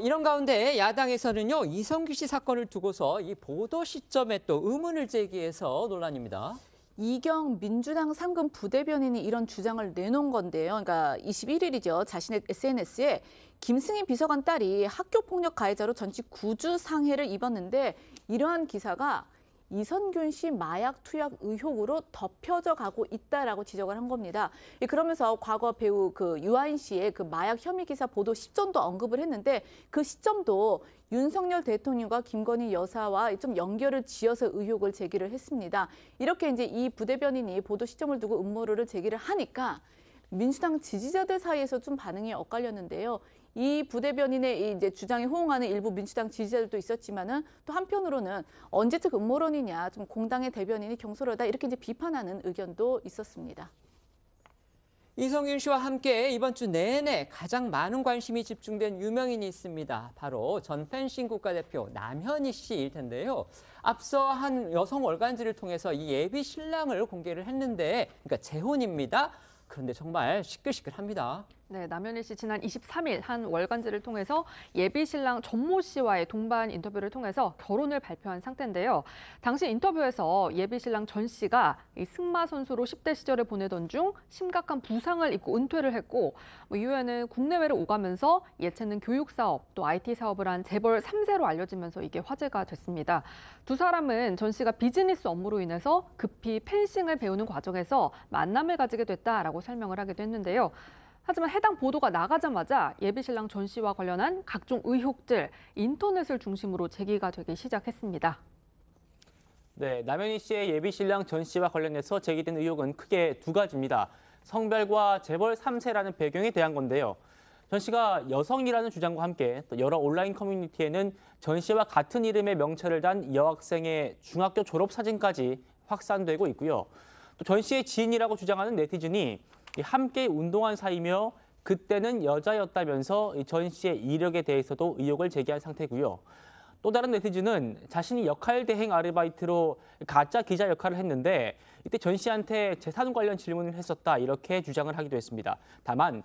이런 가운데 야당에서는요, 이성균 씨 사건을 두고서 이 보도 시점에 또 의문을 제기해서 논란입니다. 이경 민주당 상근 부대변인이 이런 주장을 내놓은 건데요. 그러니까 21일이죠. 자신의 SNS에 김승희 비서관 딸이 학교폭력 가해자로 전직 9주 상해를 입었는데 이러한 기사가 이성균 씨 마약 투약 의혹으로 덮여져 가고 있다라고 지적을 한 겁니다. 그러면서 과거 배우 유아인 씨의 마약 혐의 기사 보도 시점도 언급을 했는데 그 시점도 윤석열 대통령과 김건희 여사와 좀 연결을 지어서 의혹을 제기를 했습니다. 이렇게 이제 이 부대변인이 보도 시점을 두고 음모론을 제기를 하니까 민주당 지지자들 사이에서 좀 반응이 엇갈렸는데요. 이 부대변인의 이제 주장에 호응하는 일부 민주당 지지자들도 있었지만은 또 한편으로는 언제적 음모론이냐, 좀 공당의 대변인이 경솔하다 이렇게 이제 비판하는 의견도 있었습니다. 이성균 씨와 함께 이번 주 내내 가장 많은 관심이 집중된 유명인이 있습니다. 바로 전 펜싱 국가대표 남현희 씨일 텐데요. 앞서 한 여성 월간지를 통해서 이 예비 신랑을 공개를 했는데, 그러니까 재혼입니다. 그런데 정말 시끌시끌합니다. 네, 남현희 씨 지난 23일 한 월간지를 통해서 예비 신랑 전모 씨와의 동반 인터뷰를 통해서 결혼을 발표한 상태인데요. 당시 인터뷰에서 예비 신랑 전 씨가 이 승마 선수로 10대 시절을 보내던 중 심각한 부상을 입고 은퇴를 했고, 이후에는 국내외를 오가면서 예체능 교육 사업, 또 IT 사업을 한 재벌 3세로 알려지면서 이게 화제가 됐습니다. 두 사람은 전 씨가 비즈니스 업무로 인해서 급히 펜싱을 배우는 과정에서 만남을 가지게 됐다라고 설명을 하기도 했는데요. 하지만 해당 보도가 나가자마자 예비 신랑 전 씨와 관련한 각종 의혹들 인터넷을 중심으로 제기가 되기 시작했습니다. 네, 남현희 씨의 예비 신랑 전 씨와 관련해서 제기된 의혹은 크게 두 가지입니다. 성별과 재벌 3세라는 배경에 대한 건데요. 전 씨가 여성이라는 주장과 함께 또 여러 온라인 커뮤니티에는 전 씨와 같은 이름의 명찰을 단 여학생의 중학교 졸업 사진까지 확산되고 있고요. 또 전 씨의 지인이라고 주장하는 네티즌이 함께 운동한 사이며 그때는 여자였다면서 전 씨의 이력에 대해서도 의혹을 제기한 상태고요. 또 다른 네티즌은 자신이 역할 대행 아르바이트로 가짜 기자 역할을 했는데 이때 전 씨한테 재산 관련 질문을 했었다 이렇게 주장을 하기도 했습니다. 다만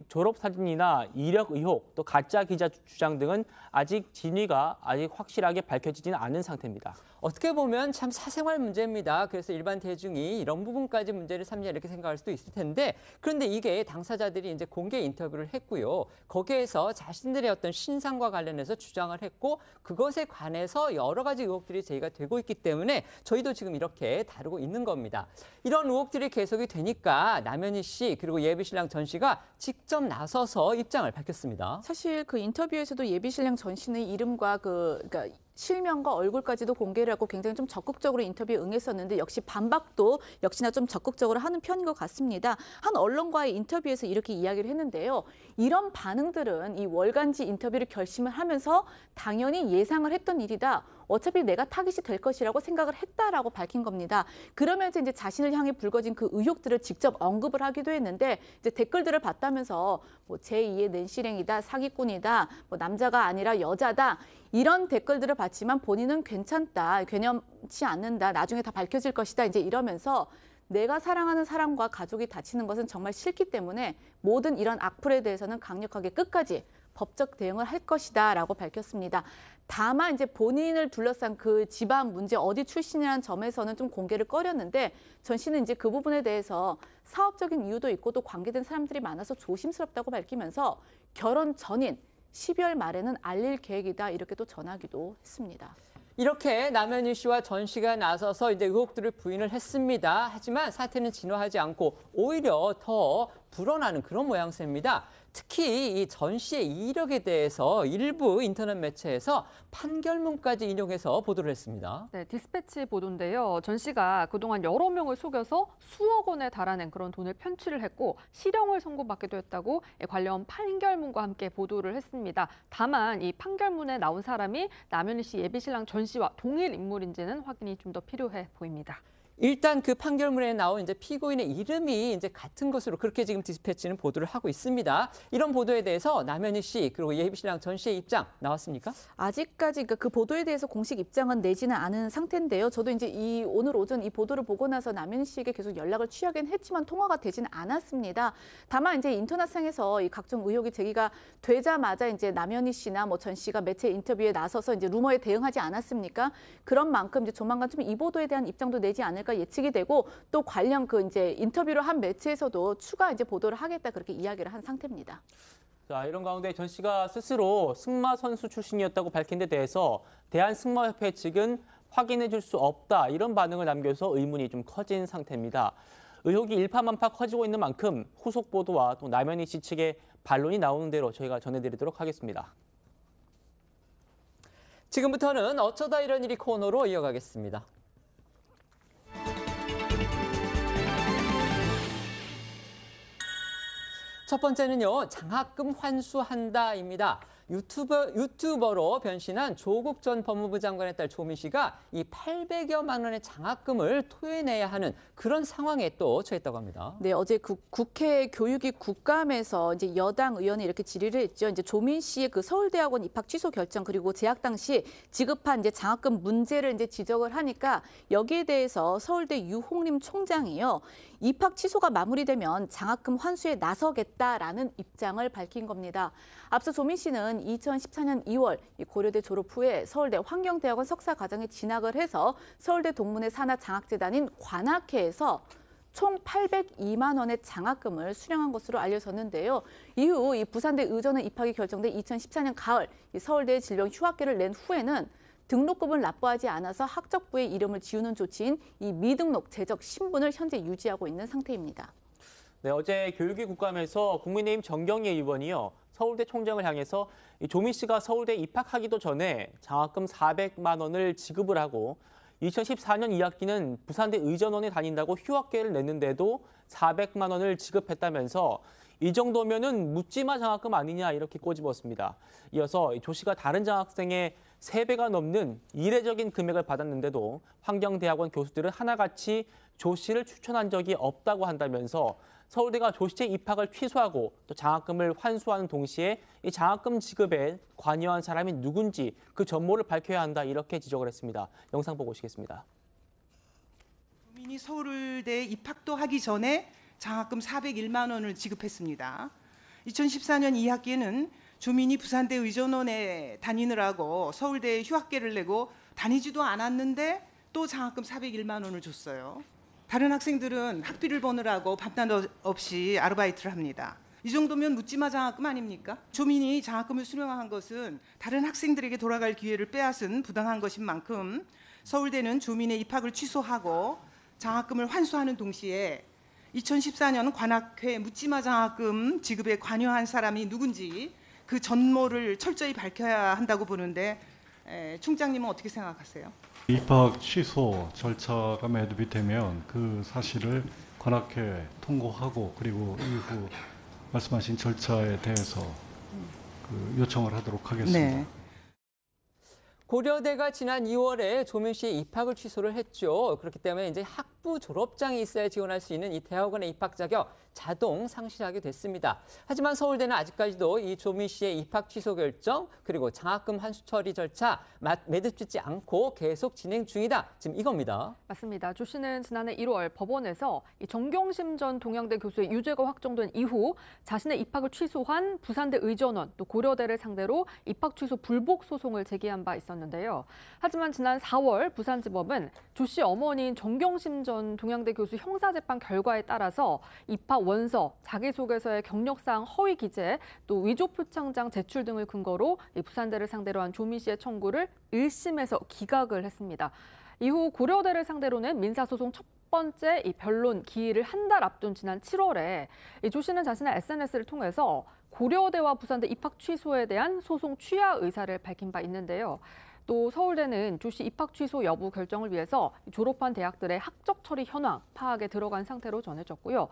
졸업사진이나 이력 의혹, 또 가짜 기자 주장 등은 아직 진위가 확실하게 밝혀지지는 않은 상태입니다. 어떻게 보면 참 사생활 문제입니다. 그래서 일반 대중이 이런 부분까지 문제를 삼냐 이렇게 생각할 수도 있을 텐데 그런데 이게 당사자들이 이제 공개 인터뷰를 했고요. 거기에서 자신들의 어떤 신상과 관련해서 주장을 했고 그것에 관해서 여러 가지 의혹들이 제기가 되고 있기 때문에 저희도 지금 이렇게 다루고 있는 겁니다. 이런 의혹들이 계속이 되니까 남현희 씨 그리고 예비신랑 전 씨가 직접 나서서 입장을 밝혔습니다. 사실 그 인터뷰에서도 예비신랑 전 씨의 이름과 그러니까 실명과 얼굴까지도 공개를 하고 굉장히 좀 적극적으로 인터뷰에 응했었는데 역시 반박도 역시나 좀 적극적으로 하는 편인 것 같습니다. 한 언론과의 인터뷰에서 이렇게 이야기를 했는데요. 이런 반응들은 이 월간지 인터뷰를 결심을 하면서 당연히 예상을 했던 일이다. 어차피 내가 타깃이 될 것이라고 생각을 했다라고 밝힌 겁니다. 그러면서 이제 자신을 향해 불거진 그 의혹들을 직접 언급을 하기도 했는데 이제 댓글들을 봤다면서 뭐 제2의 낸시랭이다, 사기꾼이다, 뭐 남자가 아니라 여자다 이런 댓글들을 봤지만 본인은 괜찮다, 괴념치 않는다, 나중에 다 밝혀질 것이다 이제 이러면서 내가 사랑하는 사람과 가족이 다치는 것은 정말 싫기 때문에 모든 이런 악플에 대해서는 강력하게 끝까지 법적 대응을 할 것이다라고 밝혔습니다. 다만 이제 본인을 둘러싼 그 집안 문제 어디 출신이라는 점에서는 좀 공개를 꺼렸는데 전 씨는 이제 그 부분에 대해서 사업적인 이유도 있고 또 관계된 사람들이 많아서 조심스럽다고 밝히면서 결혼 전인 12월 말에는 알릴 계획이다 이렇게 또 전하기도 했습니다. 이렇게 남현희 씨와 전 씨가 나서서 이제 의혹들을 부인을 했습니다. 하지만 사태는 진화하지 않고 오히려 더 불어나는 그런 모양새입니다. 특히 이 전 씨의 이력에 대해서 일부 인터넷 매체에서 판결문까지 인용해서 보도를 했습니다. 네, 디스패치 보도인데요. 전 씨가 그동안 여러 명을 속여서 수억 원에 달하는 그런 돈을 편취를 했고 실형을 선고받기도 했다고 관련 판결문과 함께 보도를 했습니다. 다만 이 판결문에 나온 사람이 남현희 씨 예비신랑 전 씨와 동일 인물인지는 확인이 좀 더 필요해 보입니다. 일단 그 판결문에 나온 이제 피고인의 이름이 이제 같은 것으로 그렇게 지금 디스패치는 보도를 하고 있습니다. 이런 보도에 대해서 남현희 씨 그리고 예비신랑 전 씨의 입장 나왔습니까? 아직까지 그 보도에 대해서 공식 입장은 내지는 않은 상태인데요. 저도 이제 오늘 오전 이 보도를 보고 나서 남현희 씨에게 계속 연락을 취하긴 했지만 통화가 되지는 않았습니다. 다만 이제 인터넷상에서 이 각종 의혹이 제기가 되자마자 이제 남현희 씨나 뭐 전 씨가 매체 인터뷰에 나서서 이제 루머에 대응하지 않았습니까? 그런 만큼 이제 조만간 좀 이 보도에 대한 입장도 내지 않을까 예측이 되고 또 관련 그 이제 인터뷰를 한 매체에서도 추가 이제 보도를 하겠다 그렇게 이야기를 한 상태입니다. 자, 이런 가운데 전 씨가 스스로 승마 선수 출신이었다고 밝힌 데 대해서 대한승마협회 측은 확인해 줄 수 없다 이런 반응을 남겨서 의문이 좀 커진 상태입니다. 의혹이 일파만파 커지고 있는 만큼 후속 보도와 또 남현희 씨 측의 반론이 나오는 대로 저희가 전해드리도록 하겠습니다. 지금부터는 어쩌다 이런 일이 코너로 이어가겠습니다. 첫 번째는요, 장학금 환수한다입니다. 유튜버로 변신한 조국 전 법무부 장관의 딸 조미 씨가 이 800여만 원의 장학금을 토해내야 하는 그런 상황에 또 처했다고 합니다. 네, 어제 국회 교육위 국감에서 이제 여당 의원이 이렇게 질의를 했죠. 이제 조민 씨의 그 서울대학원 입학 취소 결정 그리고 재학 당시 지급한 이제 장학금 문제를 이제 지적을 하니까 여기에 대해서 서울대 유홍림 총장이요. 입학 취소가 마무리되면 장학금 환수에 나서겠다라는 입장을 밝힌 겁니다. 앞서 조민 씨는 2014년 2월 고려대 졸업 후에 서울대 환경대학원 석사과정에 진학을 해서 서울대 동문회 산하 장학재단인 관학회에서 총 802만 원의 장학금을 수령한 것으로 알려졌는데요. 이후 이 부산대 의전에 입학이 결정돼 2014년 가을 서울대 질병 휴학계를 낸 후에는 등록금을 납부하지 않아서 학적부의 이름을 지우는 조치인 이 미등록 재적 신분을 현재 유지하고 있는 상태입니다. 네, 어제 교육위 국감에서 국민의힘 정경희 의원이요. 서울대 총장을 향해서 조미 씨가 서울대 입학하기도 전에 장학금 400만 원을 지급을 하고 2014년 2학기는 부산대 의전원에 다닌다고 휴학계를 냈는데도 400만 원을 지급했다면서 이 정도면은 묻지마 장학금 아니냐 이렇게 꼬집었습니다. 이어서 조 씨가 다른 장학생의 3배가 넘는 이례적인 금액을 받았는데도 환경대학원 교수들은 하나같이 조 씨를 추천한 적이 없다고 한다면서 서울대가 조 씨의 입학을 취소하고 또 장학금을 환수하는 동시에 이 장학금 지급에 관여한 사람이 누군지 그 전모를 밝혀야 한다 이렇게 지적을 했습니다. 영상 보고 오시겠습니다. 조민이 서울대에 입학도 하기 전에 장학금 401만 원을 지급했습니다. 2014년 2학기에는 조민이 부산대 의전원에 다니느라고 서울대에 휴학계를 내고 다니지도 않았는데 또 장학금 401만 원을 줬어요. 다른 학생들은 학비를 버느라고 밤낮 없이 아르바이트를 합니다. 이 정도면 묻지마 장학금 아닙니까? 조민이 장학금을 수령한 것은 다른 학생들에게 돌아갈 기회를 빼앗은 부당한 것인 만큼 서울대는 조민의 입학을 취소하고 장학금을 환수하는 동시에 2014년 관악회 묻지마 장학금 지급에 관여한 사람이 누군지 그 전모를 철저히 밝혀야 한다고 보는데 총장님은 어떻게 생각하세요? 입학 취소 절차가 매듭이 되면 그 사실을 관악회 통고하고 그리고 이후 말씀하신 절차에 대해서 요청을 하도록 하겠습니다. 네. 고려대가 지난 2월에 조민 씨의 입학을 취소를 했죠. 그렇기 때문에 이제 학부 졸업장이 있어야 지원할 수 있는 이 대학원의 입학 자격 자동 상실하게 됐습니다. 하지만 서울대는 아직까지도 이 조민 씨의 입학 취소 결정 그리고 장학금 환수 처리 절차 매듭짓지 않고 계속 진행 중이다. 지금 이겁니다. 맞습니다. 조 씨는 지난해 1월 법원에서 이 정경심 전 동양대 교수의 유죄가 확정된 이후 자신의 입학을 취소한 부산대 의전원 또 고려대를 상대로 입학 취소 불복 소송을 제기한 바 있었는데요. 하지만 지난 4월 부산지법은 조 씨 어머니인 정경심 전 동양대 교수 형사재판 결과에 따라서 입학 원서, 자기소개서의 경력사항 허위 기재, 또 위조 표창장 제출 등을 근거로 이 부산대를 상대로 한 조민 씨의 청구를 1심에서 기각을 했습니다. 이후 고려대를 상대로는 민사소송 첫 번째 이 변론 기일을 한 달 앞둔 지난 7월에 이 조 씨는 자신의 SNS를 통해서 고려대와 부산대 입학 취소에 대한 소송 취하 의사를 밝힌 바 있는데요. 또 서울대는 조 씨 입학 취소 여부 결정을 위해서 졸업한 대학들의 학적 처리 현황 파악에 들어간 상태로 전해졌고요.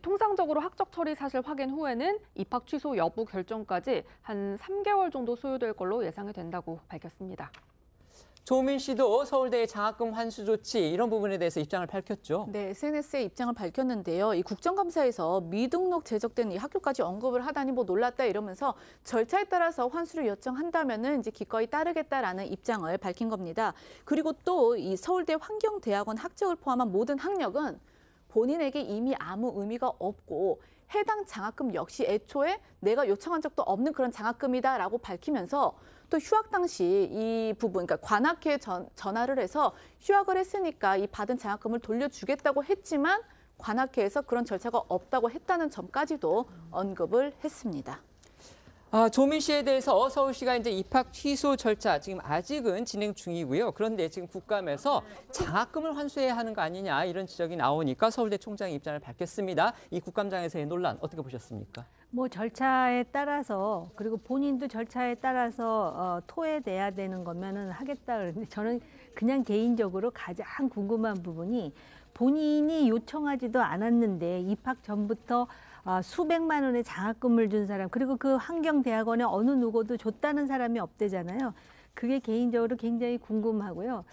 통상적으로 학적 처리 사실 확인 후에는 입학 취소 여부 결정까지 한 3개월 정도 소요될 걸로 예상이 된다고 밝혔습니다. 조민 씨도 서울대의 장학금 환수 조치 이런 부분에 대해서 입장을 밝혔죠. 네, SNS에 입장을 밝혔는데요. 이 국정감사에서 미등록 제적된 이 학교까지 언급을 하다니 뭐 놀랐다 이러면서 절차에 따라서 환수를 요청한다면은 이제 기꺼이 따르겠다라는 입장을 밝힌 겁니다. 그리고 또 이 서울대 환경대학원 학적을 포함한 모든 학력은 본인에게 이미 아무 의미가 없고 해당 장학금 역시 애초에 내가 요청한 적도 없는 그런 장학금이다라고 밝히면서 또 휴학 당시 이 부분, 그러니까 관악회에 전화를 해서 휴학을 했으니까 이 받은 장학금을 돌려주겠다고 했지만 관악회에서 그런 절차가 없다고 했다는 점까지도 언급을 했습니다. 조민 씨에 대해서 서울시가 이제 입학 취소 절차 지금 아직은 진행 중이고요. 그런데 지금 국감에서 장학금을 환수해야 하는 거 아니냐 이런 지적이 나오니까 서울대 총장이 입장을 밝혔습니다. 이 국감장에서의 논란 어떻게 보셨습니까? 뭐 절차에 따라서 그리고 본인도 절차에 따라서 토해내야 되는 거면은 하겠다 그러는데 저는 그냥 개인적으로 가장 궁금한 부분이 본인이 요청하지도 않았는데 입학 전부터 수백만 원의 장학금을 준 사람 그리고 그 환경대학원에 어느 누구도 줬다는 사람이 없대잖아요. 그게 개인적으로 굉장히 궁금하고요.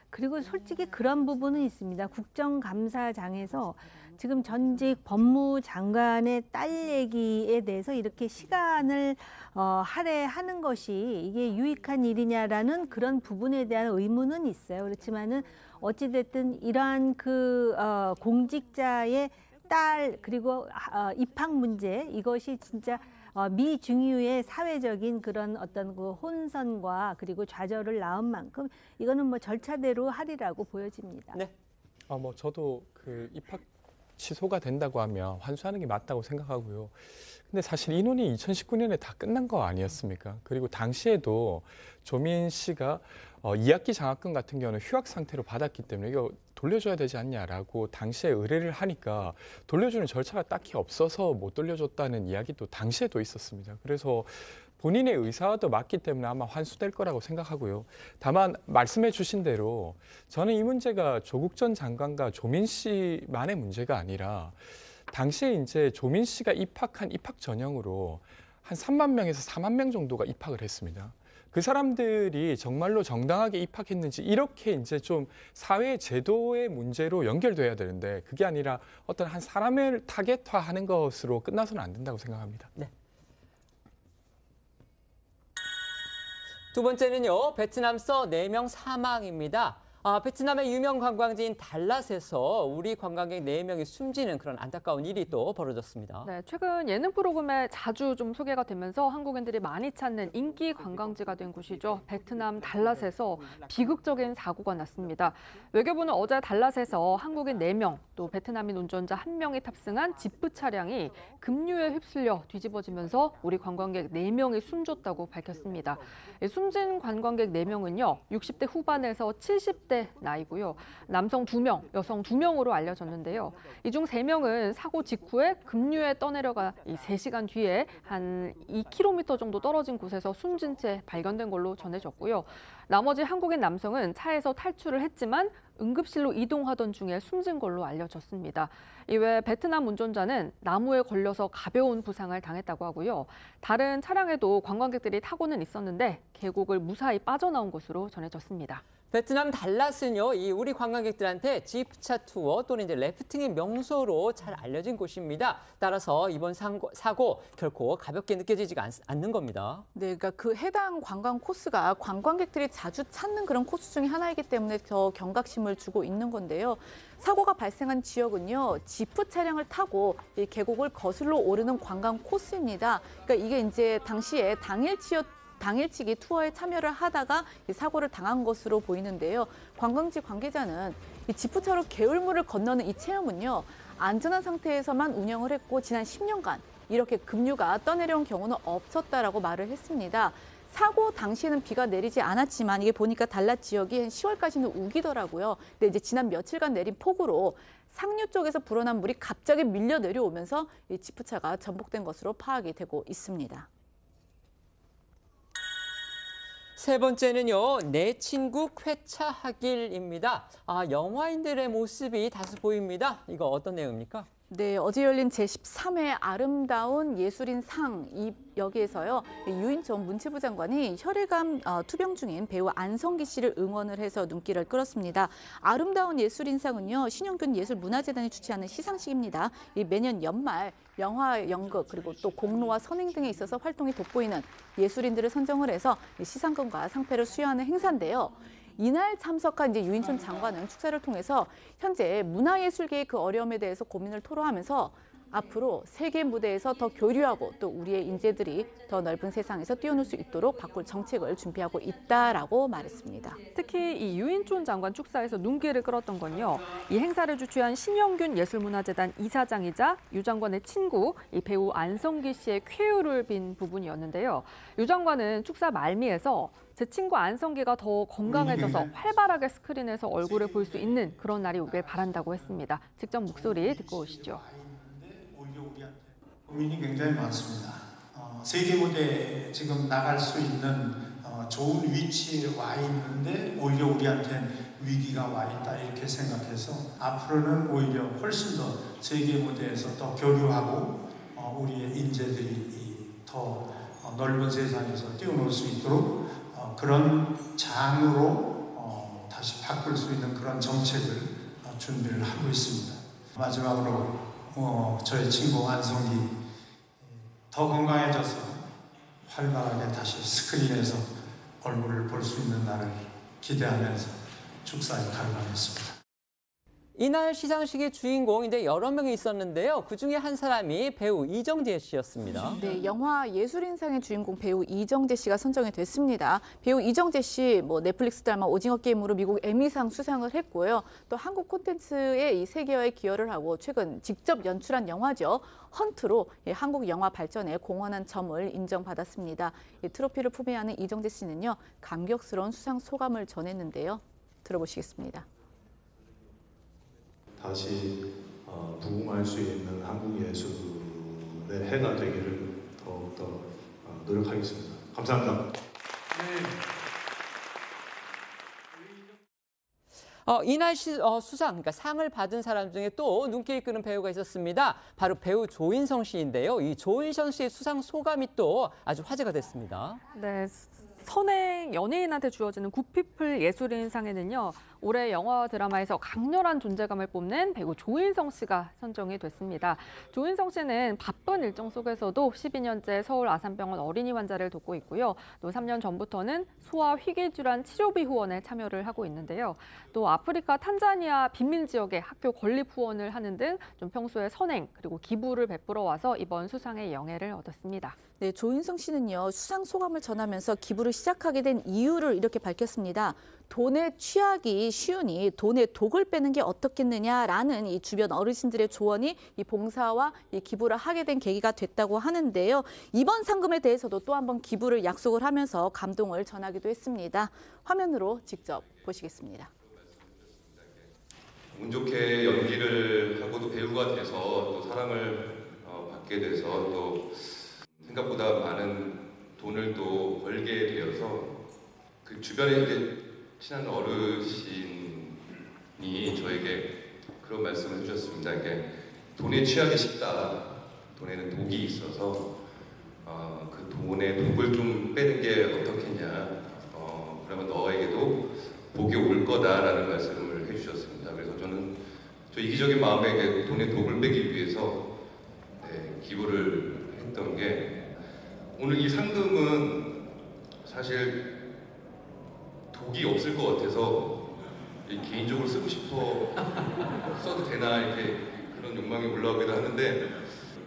그리고 솔직히 그런 부분은 있습니다. 국정감사장에서 지금 전직 법무장관의 딸 얘기에 대해서 이렇게 시간을 할애하는 것이 이게 유익한 일이냐라는 그런 부분에 대한 의문은 있어요. 그렇지만은 어찌됐든 이러한 그 공직자의 딸 그리고 입학 문제 이것이 진짜 미중유의 사회적인 그런 어떤 그 혼선과 그리고 좌절을 낳은 만큼 이거는 뭐 절차대로 하리라고 보여집니다. 네. 뭐 저도 그 입학 취소가 된다고 하면 환수하는 게 맞다고 생각하고요. 근데 사실 인원이 2019년에 다 끝난 거 아니었습니까? 그리고 당시에도 조민 씨가 2학기 장학금 같은 경우는 휴학 상태로 받았기 때문에 이거 돌려줘야 되지 않냐라고 당시에 의뢰를 하니까 돌려주는 절차가 딱히 없어서 못 돌려줬다는 이야기도 당시에도 있었습니다. 그래서 본인의 의사와도 맞기 때문에 아마 환수될 거라고 생각하고요. 다만 말씀해 주신 대로 저는 이 문제가 조국 전 장관과 조민 씨만의 문제가 아니라 당시에 이제 조민 씨가 입학한 입학 전형으로 한 3만 명에서 4만 명 정도가 입학을 했습니다. 그 사람들이 정말로 정당하게 입학했는지 이렇게 이제 좀 사회 제도의 문제로 연결돼야 되는데 그게 아니라 어떤 한 사람을 타겟화하는 것으로 끝나서는 안 된다고 생각합니다. 네. 두 번째는요, 베트남서 4명 사망입니다. 베트남의 유명 관광지인 달랏에서 우리 관광객 4명이 숨지는 그런 안타까운 일이 또 벌어졌습니다. 네, 최근 예능 프로그램에 자주 좀 소개가 되면서 한국인들이 많이 찾는 인기 관광지가 된 곳이죠. 베트남 달랏에서 비극적인 사고가 났습니다. 외교부는 어제 달랏에서 한국인 4명, 또 베트남인 운전자 1명이 탑승한 지프 차량이 급류에 휩쓸려 뒤집어지면서 우리 관광객 4명이 숨졌다고 밝혔습니다. 숨진 관광객 4명은요, 60대 후반에서 70대 나이고요. 남성 2명, 여성 2명으로 알려졌는데요. 이 중 3명은 사고 직후에 급류에 떠내려가 3시간 뒤에 한 2km 정도 떨어진 곳에서 숨진 채 발견된 걸로 전해졌고요. 나머지 한국인 남성은 차에서 탈출을 했지만 응급실로 이동하던 중에 숨진 걸로 알려졌습니다. 이외 베트남 운전자는 나무에 걸려서 가벼운 부상을 당했다고 하고요. 다른 차량에도 관광객들이 타고는 있었는데 계곡을 무사히 빠져나온 것으로 전해졌습니다. 베트남 달랏은요, 이 우리 관광객들한테 지프차 투어 또는 이제 래프팅의 명소로 잘 알려진 곳입니다. 따라서 이번 사고 결코 가볍게 느껴지지가 않는 겁니다. 네, 그러니까 그 해당 관광 코스가 관광객들이 자주 찾는 그런 코스 중에 하나이기 때문에 더 경각심을 주고 있는 건데요. 사고가 발생한 지역은요, 지프 차량을 타고 이 계곡을 거슬러 오르는 관광 코스입니다. 그러니까 이게 이제 당시에 당일치기 투어에 참여를 하다가 이 사고를 당한 것으로 보이는데요. 관광지 관계자는 이 지프차로 개울물을 건너는 이 체험은요, 안전한 상태에서만 운영을 했고 지난 10년간 이렇게 급류가 떠내려온 경우는 없었다라고 말을 했습니다. 사고 당시에는 비가 내리지 않았지만 이게 보니까 달랏 지역이 한 10월까지는 우기더라고요. 근데 이제 지난 며칠간 내린 폭우로 상류 쪽에서 불어난 물이 갑자기 밀려 내려오면서 이 지프차가 전복된 것으로 파악이 되고 있습니다. 세 번째는요, 내 친구 쾌차하길입니다. 영화인들의 모습이 다수 보입니다. 이거 어떤 내용입니까? 네, 어제 열린 제13회 아름다운 예술인상 여기에서요, 유인 전 문체부 장관이 혈액암 투병 중인 배우 안성기 씨를 응원을 해서 눈길을 끌었습니다. 아름다운 예술인상은요, 신영균 예술문화재단이 주최하는 시상식입니다. 매년 연말 영화, 연극, 그리고 또 공로와 선행 등에 있어서 활동이 돋보이는 예술인들을 선정을 해서 시상금과 상패를 수여하는 행사인데요. 이날 참석한 이제 유인촌 장관은 축사를 통해서 현재 문화예술계의 그 어려움에 대해서 고민을 토로하면서 앞으로 세계 무대에서 더 교류하고 또 우리의 인재들이 더 넓은 세상에서 뛰어놀 수 있도록 바꿀 정책을 준비하고 있다라고 말했습니다. 특히 이 유인촌 장관 축사에서 눈길을 끌었던 건요, 이 행사를 주최한 신영균 예술문화재단 이사장이자 유 장관의 친구 이 배우 안성기 씨의 쾌유를 빈 부분이었는데요. 유 장관은 축사 말미에서 제 친구 안성기가 더 건강해져서 활발하게 스크린에서 얼굴을 볼 수 있는 그런 날이 오길 바란다고 했습니다. 직접 목소리 듣고 오시죠. 고민이 굉장히 많습니다. 세계 무대에 지금 나갈 수 있는 좋은 위치에 와 있는데 오히려 우리한테는 위기가 와 있다 이렇게 생각해서 앞으로는 오히려 훨씬 더 세계 무대에서 더 교류하고 우리의 인재들이 더 넓은 세상에서 뛰어놀 수 있도록 그런 장으로 다시 바꿀 수 있는 그런 정책을 준비를 하고 있습니다. 마지막으로 저의 친구 안성기 더 건강해져서 활발하게 다시 스크린에서 얼굴을 볼 수 있는 날을 기대하면서 축사에 관람했습니다. 이날 시상식의 주인공인데 여러 명이 있었는데요. 그중에 한 사람이 배우 이정재 씨였습니다. 네, 영화 예술인상의 주인공 배우 이정재 씨가 선정이 됐습니다. 배우 이정재 씨, 넷플릭스 드라마 오징어 게임으로 미국 에미상 수상을 했고요. 또 한국 콘텐츠의 이 세계화에 기여를 하고 최근 직접 연출한 영화죠. 헌트로 한국 영화 발전에 공헌한 점을 인정받았습니다. 이 트로피를 품에 안은 이정재 씨는요, 감격스러운 수상 소감을 전했는데요. 들어보시겠습니다. 다시 부흥할 수 있는 한국 예술의 해가 되기를 더욱더 노력하겠습니다. 감사합니다. 이날 수상, 그러니까 상을 받은 사람 중에 또 눈길이 끄는 배우가 있었습니다. 바로 배우 조인성 씨인데요. 이 조인성 씨의 수상 소감이 또 아주 화제가 됐습니다. 네. 선행 연예인한테 주어지는 굿피플 예술인상에는요. 올해 영화와 드라마에서 강렬한 존재감을 뽐낸 배우 조인성 씨가 선정이 됐습니다. 조인성 씨는 바쁜 일정 속에서도 12년째 서울 아산병원 어린이 환자를 돕고 있고요. 또 3년 전부터는 소아 희귀질환 치료비 후원에 참여를 하고 있는데요. 또 아프리카 탄자니아 빈민 지역의 학교 건립 후원을 하는 등 좀 평소에 선행 그리고 기부를 베풀어 와서 이번 수상의 영예를 얻었습니다. 네, 조인성 씨는요, 수상 소감을 전하면서 기부를 시작하게 된 이유를 이렇게 밝혔습니다. 돈에 취하기 쉬우니 돈의 독을 빼는 게 어떻겠느냐라는 이 주변 어르신들의 조언이 이 봉사와 이 기부를 하게 된 계기가 됐다고 하는데요. 이번 상금에 대해서도 또 한 번 기부를 약속을 하면서 감동을 전하기도 했습니다. 화면으로 직접 보시겠습니다. 운 좋게 연기를 하고도 배우가 돼서 또 사랑을 받게 돼서 또 생각보다 많은 돈을 또 벌게 되어서 그 주변에 이제 친한 어르신이 저에게 그런 말씀을 해주셨습니다. 이게 돈에 취하기 쉽다. 돈에는 독이 있어서 그 돈의 독을 좀 빼는 게 어떻겠냐. 그러면 너에게도 복이 올 거다라는 말씀을 해주셨습니다. 그래서 저는 저 이기적인 마음에 돈의 독을 빼기 위해서 기부를 했던 게 오늘 이 상금은 사실 독이 없을 것 같아서 개인적으로 쓰고 싶어 써도 되나 이렇게 그런 욕망이 올라오기도 하는데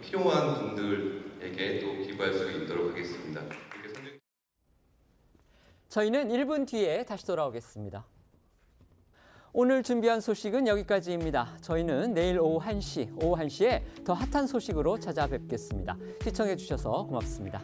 필요한 분들에게 또 기부할 수 있도록 하겠습니다. 저희는 1분 뒤에 다시 돌아오겠습니다. 오늘 준비한 소식은 여기까지입니다. 저희는 내일 오후 1시에 더 핫한 소식으로 찾아뵙겠습니다. 시청해 주셔서 고맙습니다.